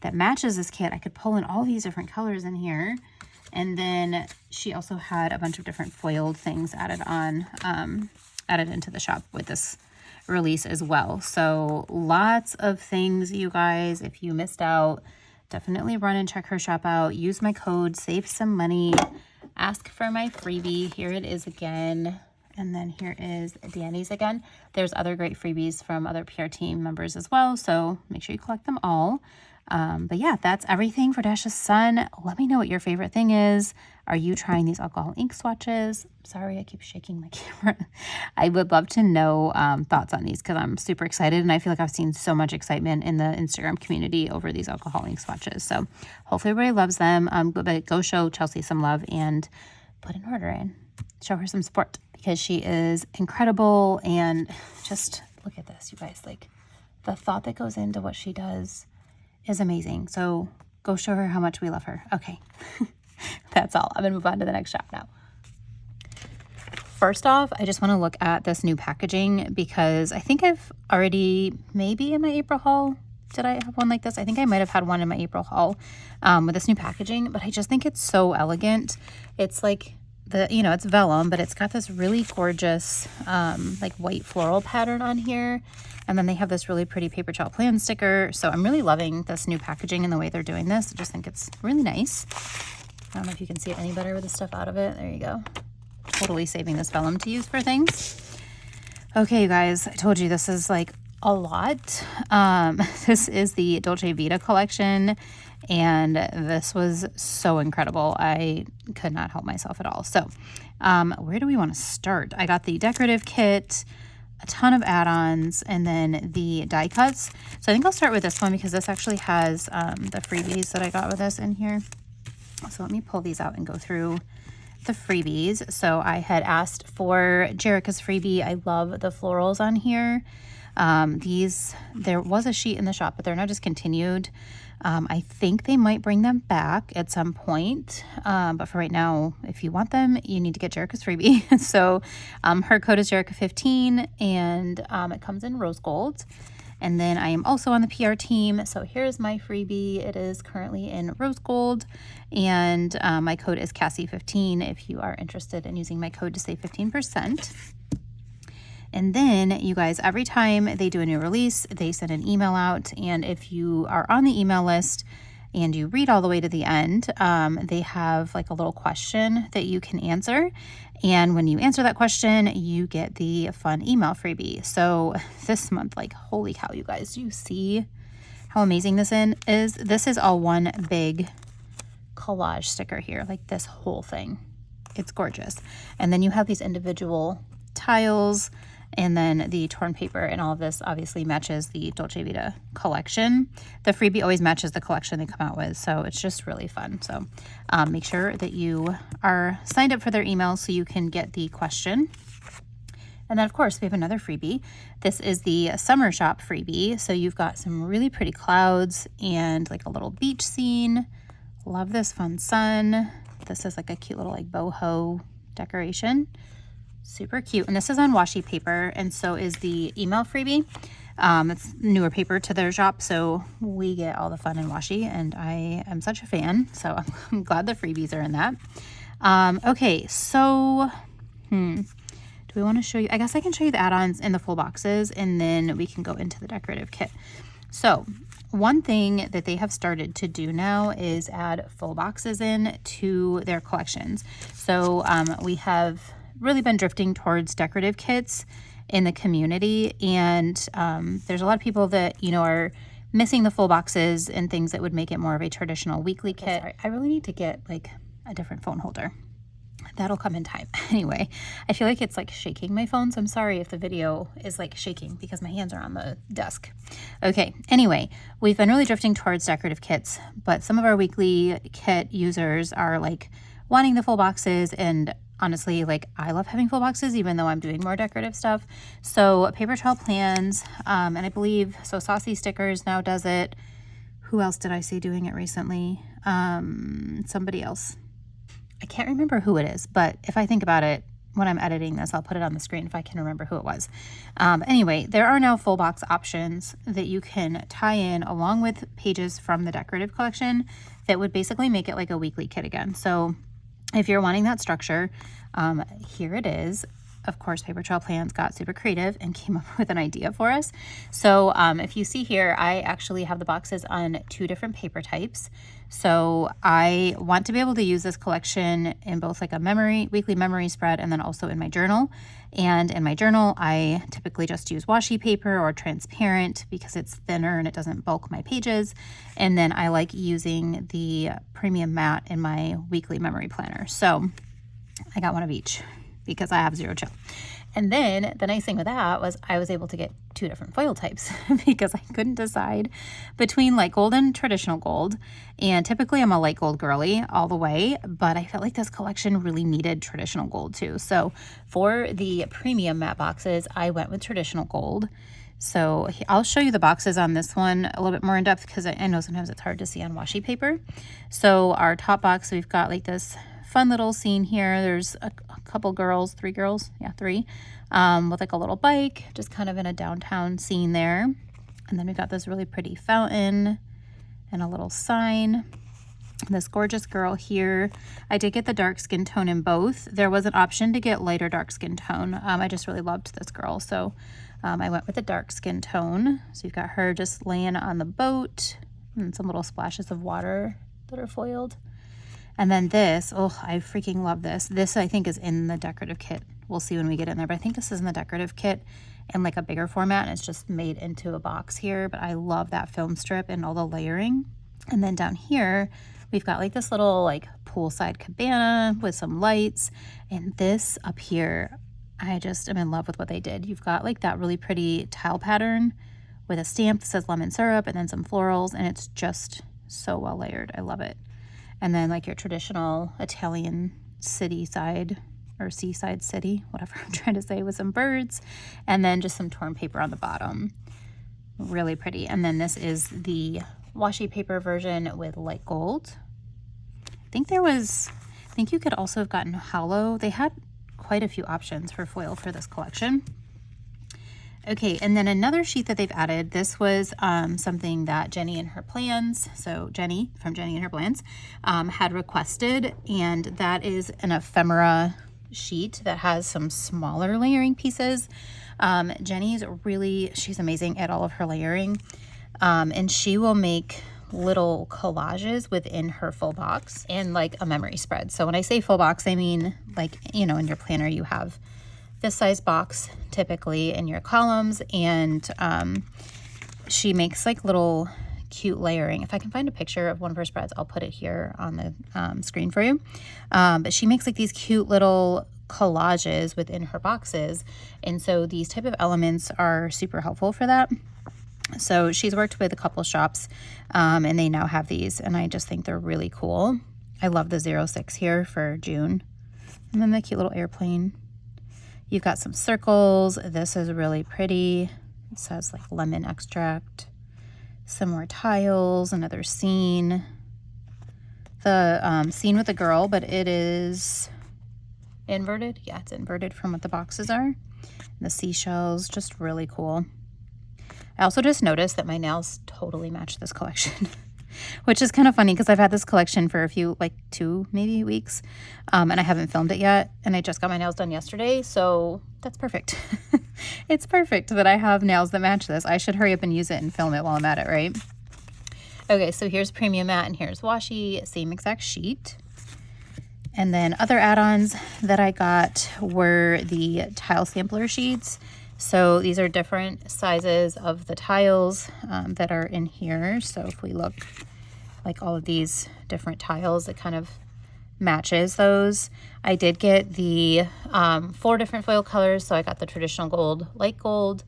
that matches this kit. I could pull in all these different colors in here. And then she also had a bunch of different foiled things added on, added into the shop with this release as well. So lots of things, you guys. If you missed out, definitely run and check her shop out. Use my code, save some money, ask for my freebie. Here it is again. And then here is Danny's again. There's other great freebies from other PR team members as well. So make sure you collect them all. But yeah, that's everything for Dash's Sun. Let me know what your favorite thing is. Are you trying these alcohol ink swatches? Sorry, I keep shaking my camera. I would love to know thoughts on these, because I'm super excited, and I feel like I've seen so much excitement in the Instagram community over these alcohol ink swatches. So hopefully everybody loves them. But go show Chelsea some love and put an order in. Show her some support, because she is incredible. And just look at this, you guys. Like, the thought that goes into what she does is amazing. So go show her how much we love her. Okay, that's all. I'm gonna move on to the next shop now. First off, I just want to look at this new packaging, because I think I've already, maybe in my April haul, did I have one like this? I think I might have had one in my April haul with this new packaging, but I just think it's so elegant. It's like it's vellum, but it's got this really gorgeous like white floral pattern on here. And then they have this really pretty Papertrail Plans sticker. So I'm really loving this new packaging and the way they're doing this. I just think it's really nice. I don't know if you can see it any better with the stuff out of it. There you go. Totally saving this vellum to use for things. Okay, you guys, I told you this is like a lot. This is the Dolce Vita collection, and this was so incredible. I could not help myself at all. So where do we want to start? I got the decorative kit, a ton of add-ons, and then the die cuts. So I think I'll start with this one, because this actually has the freebies that I got with this in here. So let me pull these out and go through the freebies. So I had asked for Jerica's freebie. I love the florals on here. There was a sheet in the shop, but they're now discontinued. I think they might bring them back at some point. But for right now, if you want them, you need to get Jerica's freebie. So, her code is Jerica15, and, it comes in rose gold. And then I am also on the PR team. So here's my freebie. It is currently in rose gold, and, my code is Cassie15 if you are interested in using my code to save 15%. And then, you guys, every time they do a new release, they send an email out. And if you are on the email list and you read all the way to the end, they have like a little question that you can answer. And when you answer that question, you get the fun email freebie. So this month, like, holy cow, you guys, do you see how amazing this is? This is all one big collage sticker here, like this whole thing. It's gorgeous. And then you have these individual tiles, and then the torn paper, and all of this obviously matches the Dolce Vita collection. The freebie always matches the collection they come out with, so it's just really fun. So make sure that you are signed up for their email so you can get the question. And then of course we have another freebie. This is the summer shop freebie. So you've got some really pretty clouds and like a little beach scene. Love this fun sun. This is like a cute little like boho decoration. Super cute. And this is on washi paper, and so is the email freebie. It's newer paper to their shop, so we get all the fun in washi, and I am such a fan, so I'm glad the freebies are in that. Okay, so do we want to show you? I guess I can show you the add-ons in the full boxes, and then we can go into the decorative kit. So one thing that they have started to do now is add full boxes in to their collections. So we have really been drifting towards decorative kits in the community, and there's a lot of people that, you know, are missing the full boxes and things that would make it more of a traditional weekly kit. I really need to get like a different phone holder. That'll come in time. Anyway, I feel like it's like shaking my phone, so I'm sorry if the video is like shaking because my hands are on the desk. Okay, anyway, we've been really drifting towards decorative kits, but some of our weekly kit users are like wanting the full boxes, and honestly, like I love having full boxes even though I'm doing more decorative stuff. So Papertrail Plans, and I believe so Saucy Stickers now does it. Who else did I see doing it recently? Somebody else. I can't remember who it is, but if I think about it when I'm editing this, I'll put it on the screen if I can remember who it was. Anyway, there are now full box options that you can tie in along with pages from the decorative collection that would basically make it like a weekly kit again. So if you're wanting that structure, here it is. Of course, Papertrail Plans got super creative and came up with an idea for us. So if you see here, I actually have the boxes on 2 different paper types. So I want to be able to use this collection in both like a weekly memory spread and then also in my journal. And in my journal, I typically just use washi paper or transparent because it's thinner and it doesn't bulk my pages. And then I like using the premium matte in my weekly memory planner. So I got one of each because I have zero chill. And then the nice thing with that was I was able to get 2 different foil types because I couldn't decide between light gold and traditional gold. And typically I'm a light gold girly all the way, but I felt like this collection really needed traditional gold too. So for the premium matte boxes, I went with traditional gold. So I'll show you the boxes on this one a little bit more in depth because I know sometimes it's hard to see on washi paper. So our top box, we've got like this fun little scene here. There's a couple girls, 3 girls, yeah, 3, with like a little bike, just kind of in a downtown scene there. And then we've got this really pretty fountain and a little sign. This gorgeous girl here. I did get the dark skin tone in both. There was an option to get lighter dark skin tone. I just really loved this girl, so I went with the dark skin tone. So you've got her just laying on the boat and some little splashes of water that are foiled. And then this, oh, I freaking love this. This I think is in the decorative kit. We'll see when we get in there, but I think this is in the decorative kit in like a bigger format, and it's just made into a box here. But I love that film strip and all the layering. And then down here, we've got like this little like poolside cabana with some lights. And this up here, I just am in love with what they did. You've got like that really pretty tile pattern with a stamp that says lemon syrup and then some florals, and it's just so well layered. I love it. And then like your traditional Italian city side or seaside city, whatever I'm trying to say, with some birds and then just some torn paper on the bottom. Really pretty. And then this is the washi paper version with light gold. I think you could also have gotten hollow. They had quite a few options for foil for this collection. Okay, and then another sheet that they've added, this was something that Jenny and her plans, so Jenny from Jenny and her plans, had requested, and that is an ephemera sheet that has some smaller layering pieces. Jenny's she's amazing at all of her layering, and she will make little collages within her full box and like a memory spread. So when I say full box, I mean like, you know, in your planner you have this size box typically in your columns, and she makes like little cute layering. If I can find a picture of one of her spreads, I'll put it here on the screen for you. But she makes like these cute little collages within her boxes, and so these type of elements are super helpful for that. So she's worked with a couple shops, and they now have these, and I just think they're really cool. I love the 06 here for June, and then the cute little airplane. You've got some circles. This is really pretty. It says like lemon extract. Some more tiles, another scene. The scene with the girl, but it is inverted. Yeah, it's inverted from what the boxes are. The seashells, just really cool. I also just noticed that my nails totally match this collection, which is kind of funny because I've had this collection for a few, like 2 maybe weeks, and I haven't filmed it yet, and I just got my nails done yesterday, so that's perfect. It's perfect that I have nails that match this. I should hurry up and use it and film it while I'm at it, right? Okay, so here's Premium Matte and here's Washi, same exact sheet. And then other add-ons that I got were the tile sampler sheets. So these are different sizes of the tiles that are in here. So if we look, like all of these different tiles, it kind of matches those. I did get the 4 different foil colors. So I got the traditional gold, light gold,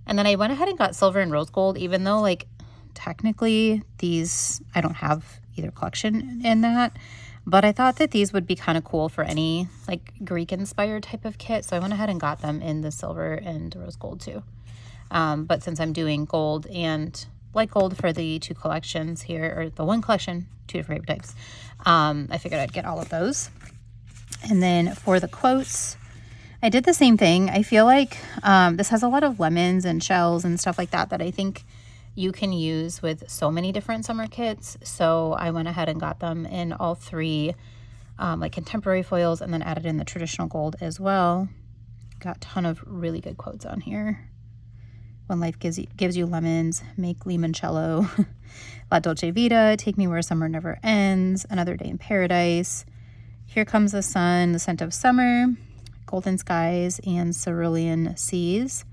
and then I went ahead and got silver and rose gold, even though like technically these, I don't have either collection in that. But I thought that these would be kind of cool for any like Greek inspired type of kit. So I went ahead and got them in the silver and rose gold too. But since I'm doing gold and light gold for the 2 collections here, or the 1 collection, 2 different paper types, I figured I'd get all of those. And then for the quotes, I did the same thing. I feel like this has a lot of lemons and shells and stuff like that I think you can use with so many different summer kits. So I went ahead and got them in all 3 like contemporary foils, and then added in the traditional gold as well. Got a ton of really good quotes on here. When life gives you lemons, make limoncello. La Dolce Vita, take me where summer never ends. Another day in paradise. Here comes the sun, the scent of summer. Golden skies and cerulean seas.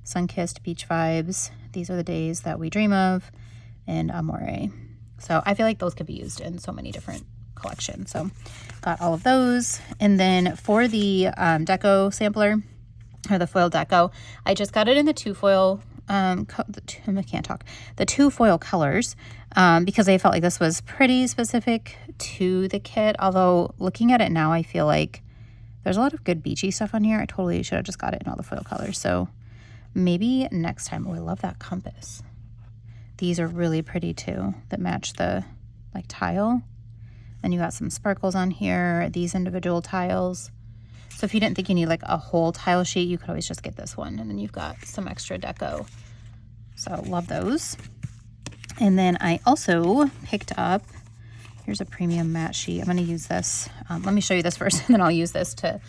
Sun-kissed beach vibes. These are the days that we dream of. And amore. So I feel like those could be used in so many different collections. So got all of those. And then for the deco sampler, or the foil deco, I just got it in the 2 foil, I can't talk, the 2 foil colors, because I felt like this was pretty specific to the kit. Although looking at it now, I feel like there's a lot of good beachy stuff on here. I totally should have just got it in all the foil colors. So maybe next time. Oh, I love that compass. These are really pretty too, that match the like tile. And you got some sparkles on here, these individual tiles. So if you didn't think you need like a whole tile sheet, you could always just get this one, and then you've got some extra deco. So love those. And then I also picked up, here's a premium matte sheet. I'm going to use this. Let me show you this first, and then I'll use this to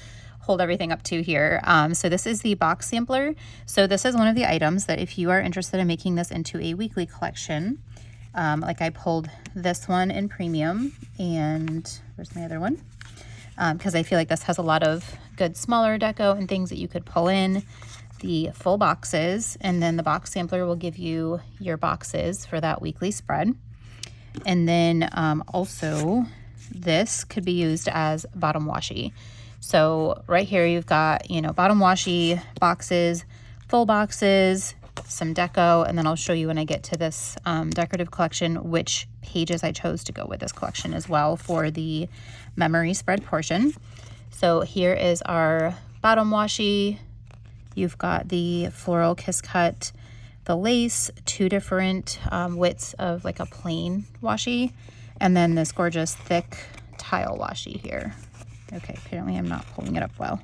hold everything up to here. So this is the box sampler. So this is one of the items that if you are interested in making this into a weekly collection, like I pulled this one in premium, and where's my other one? Because I feel like this has a lot of good smaller deco and things that you could pull in. The full boxes, and then the box sampler will give you your boxes for that weekly spread. And then also this could be used as bottom washi. So right here you've got, you know, bottom washi boxes, full boxes, some deco, and then I'll show you when I get to this decorative collection which pages I chose to go with this collection as well for the memory spread portion. So here is our bottom washi. You've got the floral kiss cut, the lace, 2 different widths of like a plain washi, and then this gorgeous thick tile washi here. Okay, apparently I'm not pulling it up well.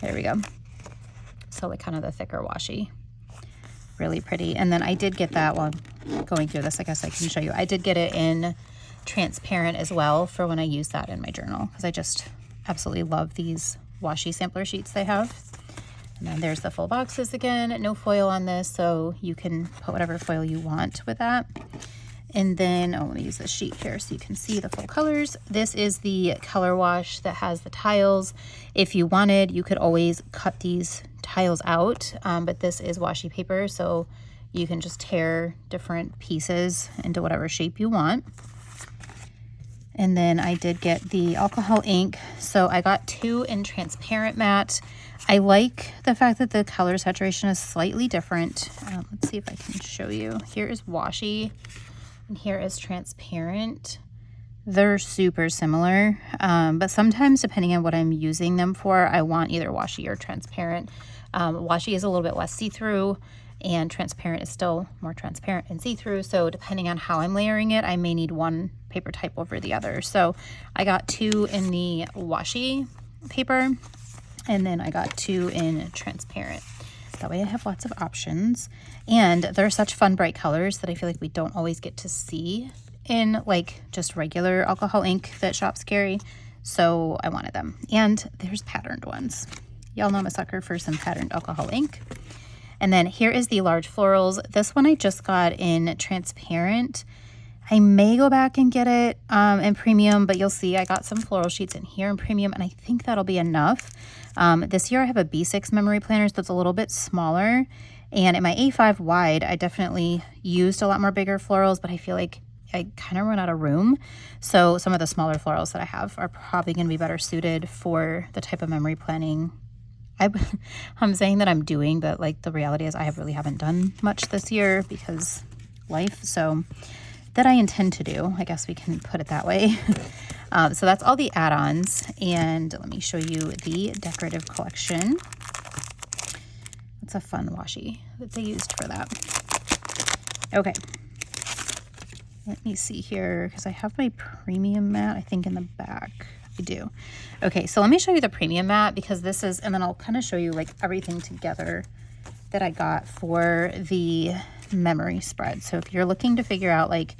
There we go. So like kind of the thicker washi. Really pretty. And then I did get that while I'm going through this. I guess I can show you. I did get it in transparent as well for when I use that in my journal, because I just absolutely love these washi sampler sheets they have. And then there's the full boxes again. No foil on this, so you can put whatever foil you want with that. And then, oh, let me use this sheet here so you can see the full colors. This is the color wash that has the tiles. If you wanted, you could always cut these tiles out, but this is washi paper, so you can just tear different pieces into whatever shape you want. And then I did get the alcohol ink. So I got 2 in transparent matte. I like the fact that the color saturation is slightly different. Let's see if I can show you. Here is washi. And here is transparent. They're super similar, but sometimes depending on what I'm using them for, I want either washi or transparent. Washi is a little bit less see-through, and transparent is still more transparent and see-through. So depending on how I'm layering it, I may need one paper type over the other. So I got 2 in the washi paper, and then I got 2 in transparent. That way I have lots of options. And they're such fun, bright colors that I feel like we don't always get to see in like just regular alcohol ink that shops carry. So I wanted them. And there's patterned ones. Y'all know I'm a sucker for some patterned alcohol ink. And then here is the large florals. This one I just got in transparent. I may go back and get it in premium, but you'll see I got some floral sheets in here in premium, and I think that'll be enough. This year I have a B6 memory planner, so it's a little bit smaller. And in my A5 wide, I definitely used a lot more bigger florals, but I feel like I kind of run out of room. So some of the smaller florals that I have are probably going to be better suited for the type of memory planning I'm saying that I'm doing, but like the reality is I really haven't done much this year because life. So that I intend to do, I guess we can put it that way. So that's all the add-ons. And let me show you the decorative collection. It's a fun washi that they used for that. Okay. Let me see here, because I have my premium mat, I think, in the back. I do. Okay, so let me show you the premium mat, because this is, and then I'll kind of show you like everything together that I got for the memory spread. So if you're looking to figure out like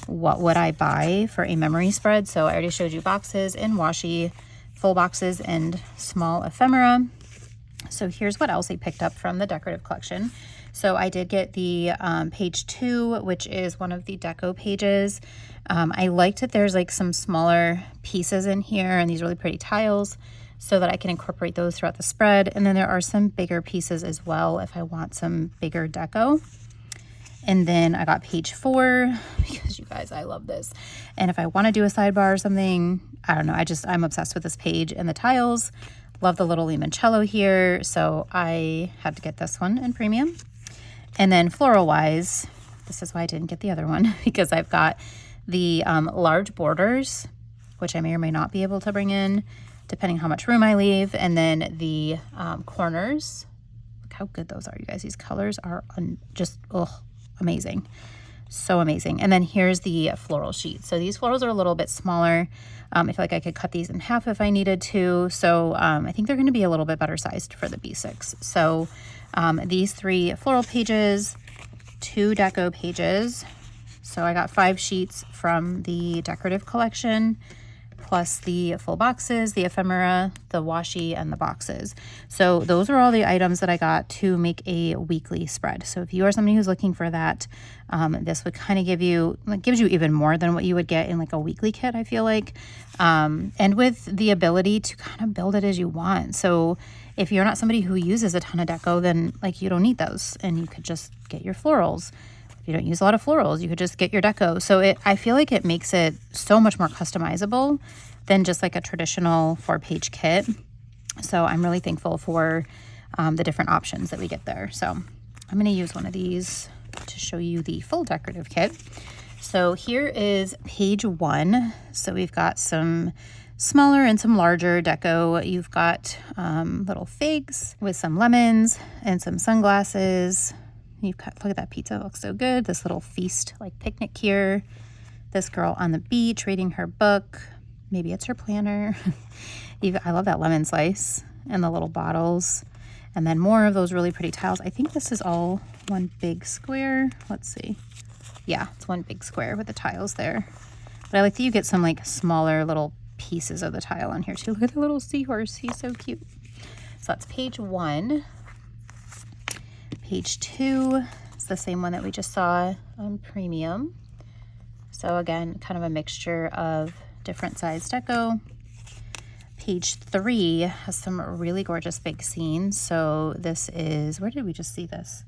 what would I buy for a memory spread, so I already showed you boxes and washi, full boxes and small ephemera. So here's what else I picked up from the decorative collection. So I did get the page 2, which is one of the deco pages. I liked that there's like some smaller pieces in here and these really pretty tiles so that I can incorporate those throughout the spread. And then there are some bigger pieces as well if I want some bigger deco. And then I got page 4 because you guys, I love this. And if I want to do a sidebar or something, I don't know, I'm obsessed with this page and the tiles. Love the little limoncello here. So I had to get this one in premium. And then floral wise, this is why I didn't get the other one, because I've got the large borders, which I may or may not be able to bring in depending how much room I leave. And then the corners. Look how good those are, you guys. These colors are just amazing. So amazing. And then here's the floral sheet. So these florals are a little bit smaller. I feel like I could cut these in half if I needed to. So I think they're going to be a little bit better sized for the B6. So these 3 floral pages, 2 deco pages. So I got 5 sheets from the decorative collection, plus the full boxes, the ephemera, the washi, and the boxes. So those are all the items that I got to make a weekly spread. So if you are somebody who's looking for that, this would kind of gives you even more than what you would get in like a weekly kit, I feel like. And with the ability to kind of build it as you want. So if you're not somebody who uses a ton of deco, then like you don't need those and you could just get your florals. If you don't use a lot of florals, you could just get your deco. So I feel like it makes it so much more customizable than just like a traditional 4-page kit. So I'm really thankful for the different options that we get there. So I'm going to use one of these to show you the full decorative kit. So here is page 1. So we've got some smaller and some larger deco. You've got little figs with some lemons and some sunglasses. You've got, look at that pizza, it looks so good. This little feast, like picnic here. This girl on the beach reading her book. Maybe it's her planner. I love that lemon slice and the little bottles. And then more of those really pretty tiles. I think this is all one big square. Let's see. Yeah, it's one big square with the tiles there. But I like that you get some like smaller little pieces of the tile on here too. Look at the little seahorse. He's so cute. So that's page 1. Page 2 is the same one that we just saw on premium. So again, kind of a mixture of different size deco. Page 3 has some really gorgeous big scenes. So this is, where did we just see this?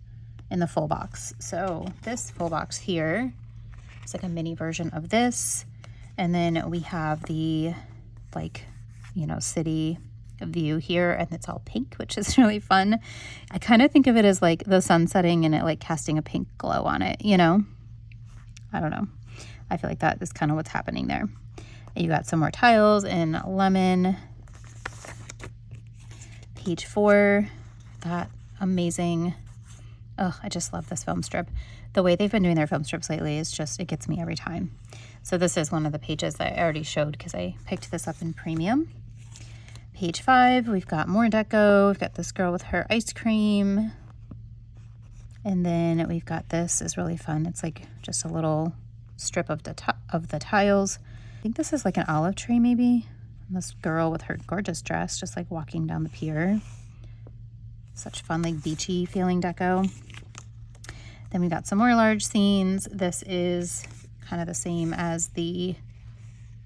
In the full box. So this full box here is like a mini version of this. And then we have the like, you know, city view here, and it's all pink, which is really fun. I kind of think of it as like the sun setting and it like casting a pink glow on it, you know? I don't know. I feel like that is kind of what's happening there. You got some more tiles in lemon. Page 4, that amazing, oh, I just love this film strip. The way they've been doing their film strips lately is just, it gets me every time. So this is one of the pages that I already showed because I picked this up in premium. Page 5, we've got more deco. We've got this girl with her ice cream. And then we've got this is really fun. It's like just a little strip of the tiles. I think this is like an olive tree maybe. And this girl with her gorgeous dress just like walking down the pier. Such fun, like beachy feeling deco. Then we got some more large scenes. This is kind of the same as the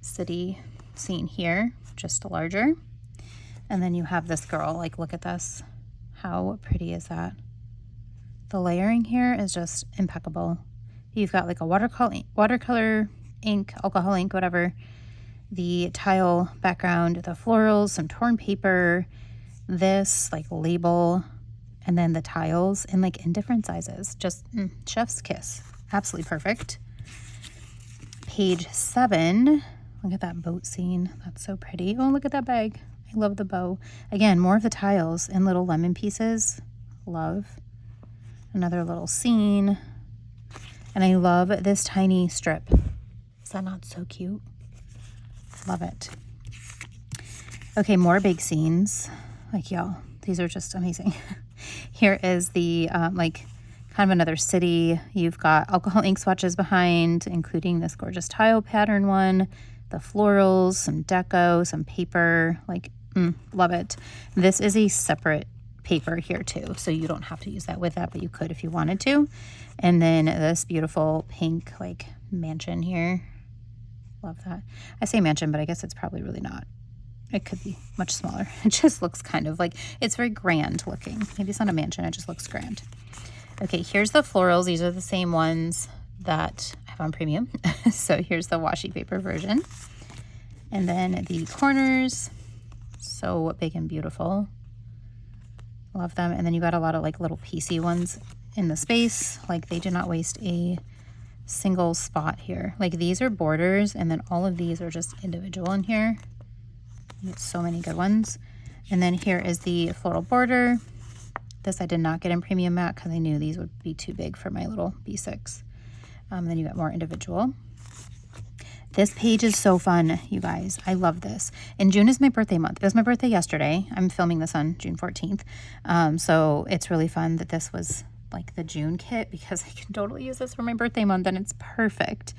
city scene here, just larger. And then you have this girl, like look at this. How pretty is that? The layering here is just impeccable. You've got like a watercolor ink, alcohol ink, whatever. The tile background, the florals, some torn paper, this like label, and then the tiles in like in different sizes. Just chef's kiss. Absolutely perfect. Page 7. Look at that boat scene. That's so pretty. Oh, look at that bag. I love the bow. Again, more of the tiles in little lemon pieces. Love. Another little scene. And I love this tiny strip. Is that not so cute? Love it. Okay, more big scenes. Like, y'all, these are just amazing. Here is the, like, kind of another city. You've got alcohol ink swatches behind, including this gorgeous tile pattern one, the florals, some deco, some paper. Like, love it. This is a separate paper here too, so you don't have to use that with that, but you could if you wanted to. And then this beautiful pink like mansion here. Love that. I say mansion, but I guess it's probably really not. It could be much smaller. It just looks kind of like, it's very grand looking. Maybe it's not a mansion, it just looks grand. Okay, here's the florals. These are the same ones that I have on premium. So here's the washi paper version. And then the corners, so big and beautiful. Love them. And then you got a lot of like little piecey ones in the space. Like they do not waste a single spot here. Like these are borders, and then all of these are just individual in here. You get so many good ones. And then here is the floral border. This I did not get in premium matte because I knew these would be too big for my little B6. Then you got more individual. This page is so fun, you guys. I love this. And June is my birthday month. It was my birthday yesterday. I'm filming this on June 14th. So it's really fun that this was like the June kit because I can totally use this for my birthday month and it's perfect.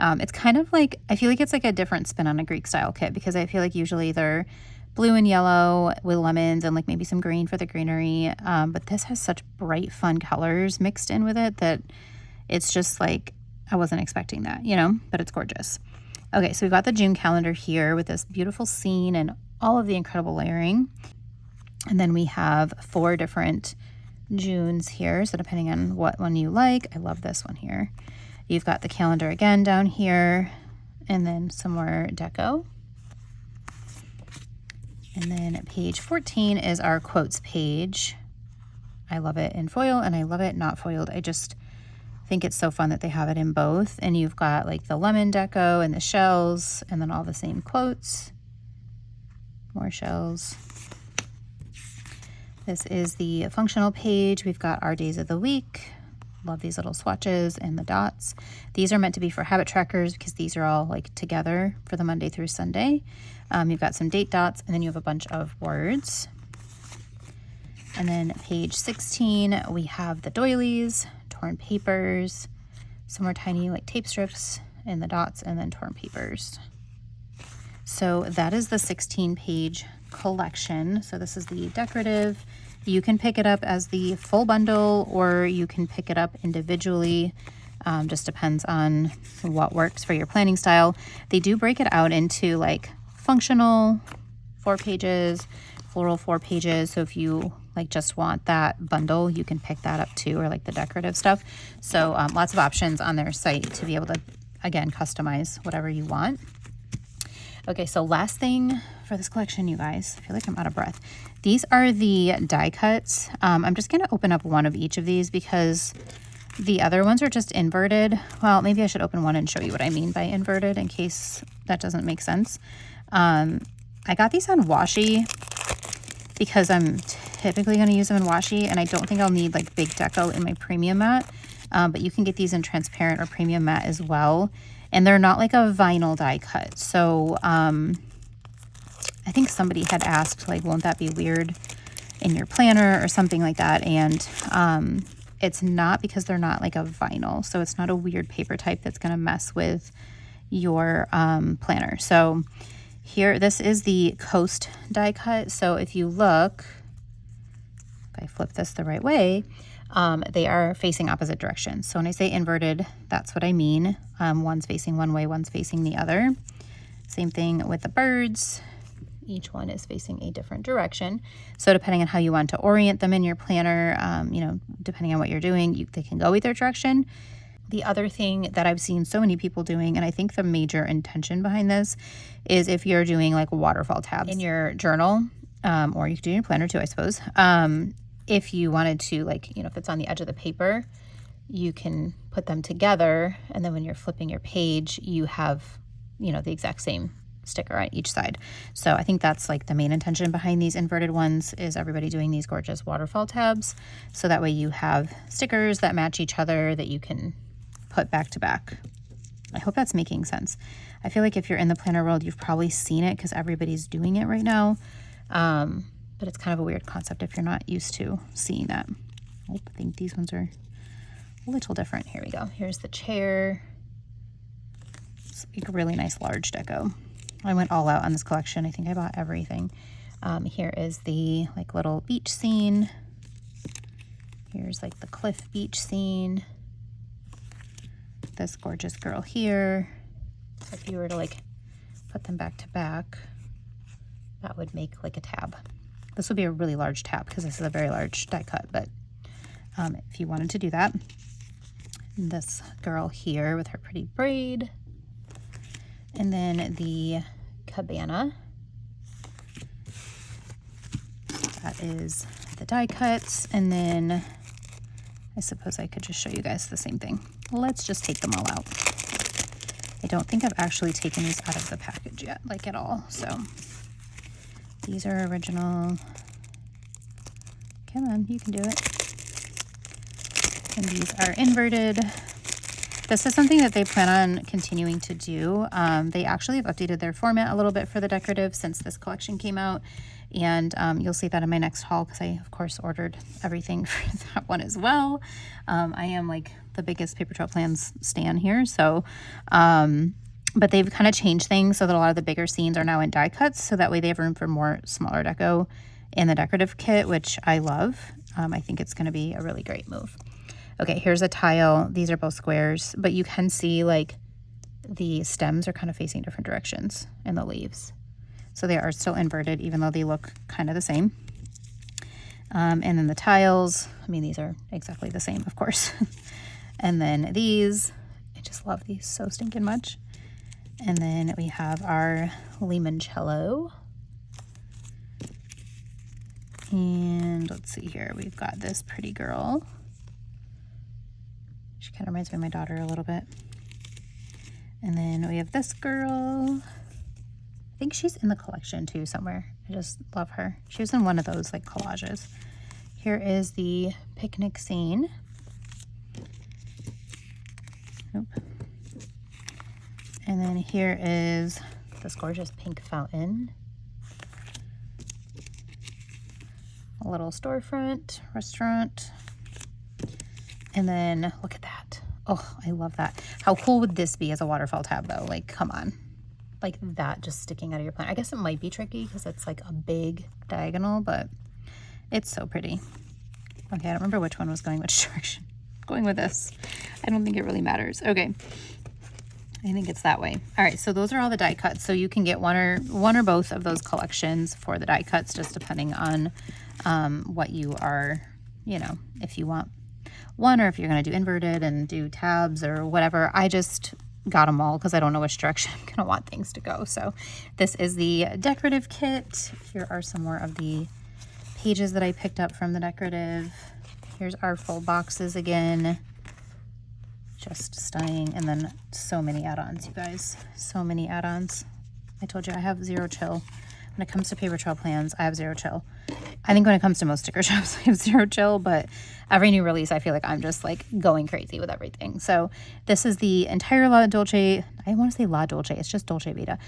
It's kind of like, I feel like it's like a different spin on a Greek style kit because I feel like usually they're blue and yellow with lemons and like maybe some green for the greenery. But this has such bright, fun colors mixed in with it that it's just like, I wasn't expecting that, you know, but it's gorgeous. Okay, so we've got the June calendar here with this beautiful scene and all of the incredible layering. And then we have 4 different Junes here. So depending on what one you like, I love this one here. You've got the calendar again down here and then some more deco. And then page 14 is our quotes page. I love it in foil and I love it not foiled. I just think it's so fun that they have it in both. And you've got like the lemon deco and the shells and then all the same quotes. More shells. This is the functional page. We've got our days of the week. Love these little swatches and the dots. These are meant to be for habit trackers because these are all like together for the Monday through Sunday. You've got some date dots and then you have a bunch of words. And then page 16, we have the doilies, torn papers, some more tiny like tape strips and the dots and then torn papers. So that is the 16-page collection. So this is the decorative. You can pick it up as the full bundle or you can pick it up individually. Just depends on what works for your planning style. They do break it out into like functional 4 pages, floral 4 pages. So if you like just want that bundle, you can pick that up too, or like the decorative stuff. So lots of options on their site to be able to, again, customize whatever you want. Okay, so last thing for this collection, you guys, I feel like I'm out of breath. These are the die cuts. I'm just gonna open up one of each of these because the other ones are just inverted. Well, maybe I should open one and show you what I mean by inverted in case that doesn't make sense. I got these on washi because I'm typically going to use them in washi, and I don't think I'll need like big deco in my premium mat. But you can get these in transparent or premium mat as well. And they're not like a vinyl die cut. So I think somebody had asked, like, won't that be weird in your planner or something like that? And it's not, because they're not like a vinyl. So it's not a weird paper type that's going to mess with your planner. So here, this is the Coast die cut. So if you look, if I flip this the right way, they are facing opposite directions. So when I say inverted, that's what I mean. One's facing one way, one's facing the other. Same thing with the birds. Each one is facing a different direction. So depending on how you want to orient them in your planner, you know, depending on what you're doing, they can go either direction. The other thing that I've seen so many people doing, and I think the major intention behind this, is if you're doing like waterfall tabs in your journal, or you could do in your planner too, I suppose. If you wanted to, like, you know, if it's on the edge of the paper, you can put them together, and then when you're flipping your page, you have, you know, the exact same sticker on each side. So I think that's like the main intention behind these inverted ones, is everybody doing these gorgeous waterfall tabs. So that way you have stickers that match each other that you can put back to back. I hope that's making sense. I feel like if you're in the planner world, you've probably seen it because everybody's doing it right now. But it's kind of a weird concept if you're not used to seeing that. Oh, I think these ones are a little different. Here we go. Here's the chair. It's like a really nice large deco. I went all out on this collection. I think I bought everything. Here is the like little beach scene. Here's like the cliff beach scene. This gorgeous girl here. So if you were to like put them back to back, that would make like a tab. This would be a really large tab because this is a very large die cut, but if you wanted to do that. This girl here with her pretty braid. And then the cabana. That is the die cuts. And then I suppose I could just show you guys the same thing. Let's just take them all out. I don't think I've actually taken these out of the package yet, like at all. So these are original. Come on, you can do it. And these are inverted. This is something that they plan on continuing to do. They actually have updated their format a little bit for the decorative since this collection came out. And you'll see that in my next haul because I, of course, ordered everything for that one as well. I am like the biggest Papertrail Plans stan here. So, but they've kind of changed things so that a lot of the bigger scenes are now in die cuts. So that way they have room for more smaller deco in the decorative kit, which I love. I think it's going to be a really great move. Okay, here's a tile. These are both squares, but you can see like the stems are kind of facing different directions in the leaves. So they are still inverted, even though they look kind of the same. And then the tiles, I mean, these are exactly the same, of course. And then these, I just love these so stinking much. And then we have our limoncello. And let's see here, we've got this pretty girl. She kind of reminds me of my daughter a little bit. And then we have this girl. I think she's in the collection too somewhere. I just love her. She was in one of those like collages. Here is the picnic scene. Nope. And then here is this gorgeous pink fountain. A little storefront, restaurant. And then look at that. Oh, I love that. How cool would this be as a waterfall tab though? Like, come on. Like that just sticking out of your planner. I guess it might be tricky because it's like a big diagonal, but it's so pretty. Okay, I don't remember which one was going which direction. Going with this. I don't think it really matters. Okay. I think it's that way. All right, so those are all the die cuts. So you can get one or both of those collections for the die cuts, just depending on what you are, you know, if you want one or if you're going to do inverted and do tabs or whatever. I just got them all because I don't know which direction I'm going to want things to go. So this is the decorative kit. Here are some more of the pages that I picked up from the decorative. Here's our full boxes again. just stunning. And then so many add-ons, you guys, so many add-ons. I told you I have zero chill. When it comes to Papertrail Plans, I have zero chill. I think when it comes to most sticker shops, I have zero chill, but every new release, I feel like I'm just like going crazy with everything. So this is the entire La Dolce, I want to say La Dolce, it's just Dolce Vita.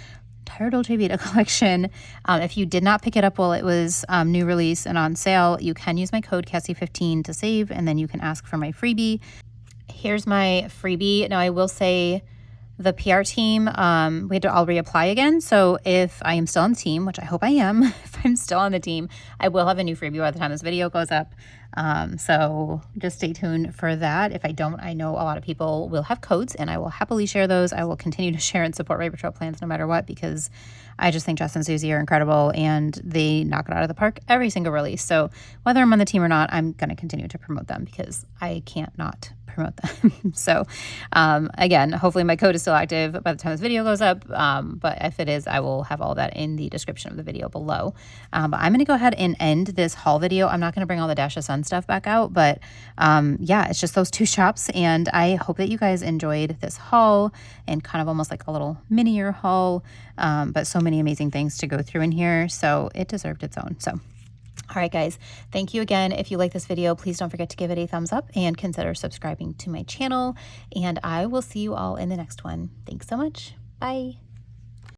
Entire Dolce Vita collection. If you did not pick it up while it was new release and on sale, you can use my code Cassie15 to save, and then you can ask for my freebie. Here's my freebie. Now I will say the PR team, we had to all reapply again. So if I am still on the team, which I hope I am, if I'm still on the team, I will have a new freebie by the time this video goes up. So just stay tuned for that. If I don't, I know a lot of people will have codes and I will happily share those. I will continue to share and support Papertrail Plans no matter what, because I just think Jess and Susie are incredible and they knock it out of the park every single release. So whether I'm on the team or not, I'm going to continue to promote them because I can't not promote them. So again, hopefully my code is still active by the time this video goes up, but if it is, I will have all that in the description of the video below. But I'm going to go ahead and end this haul video. I'm not going to bring all the Dash of Sun stuff back out, but yeah, it's just those two shops, and I hope that you guys enjoyed this haul and kind of almost like a little mini-year haul, but so many amazing things to go through in here, so it deserved its own. So all right, guys, thank you again. If you like this video, please don't forget to give it a thumbs up and consider subscribing to my channel. And I will see you all in the next one. Thanks so much. Bye.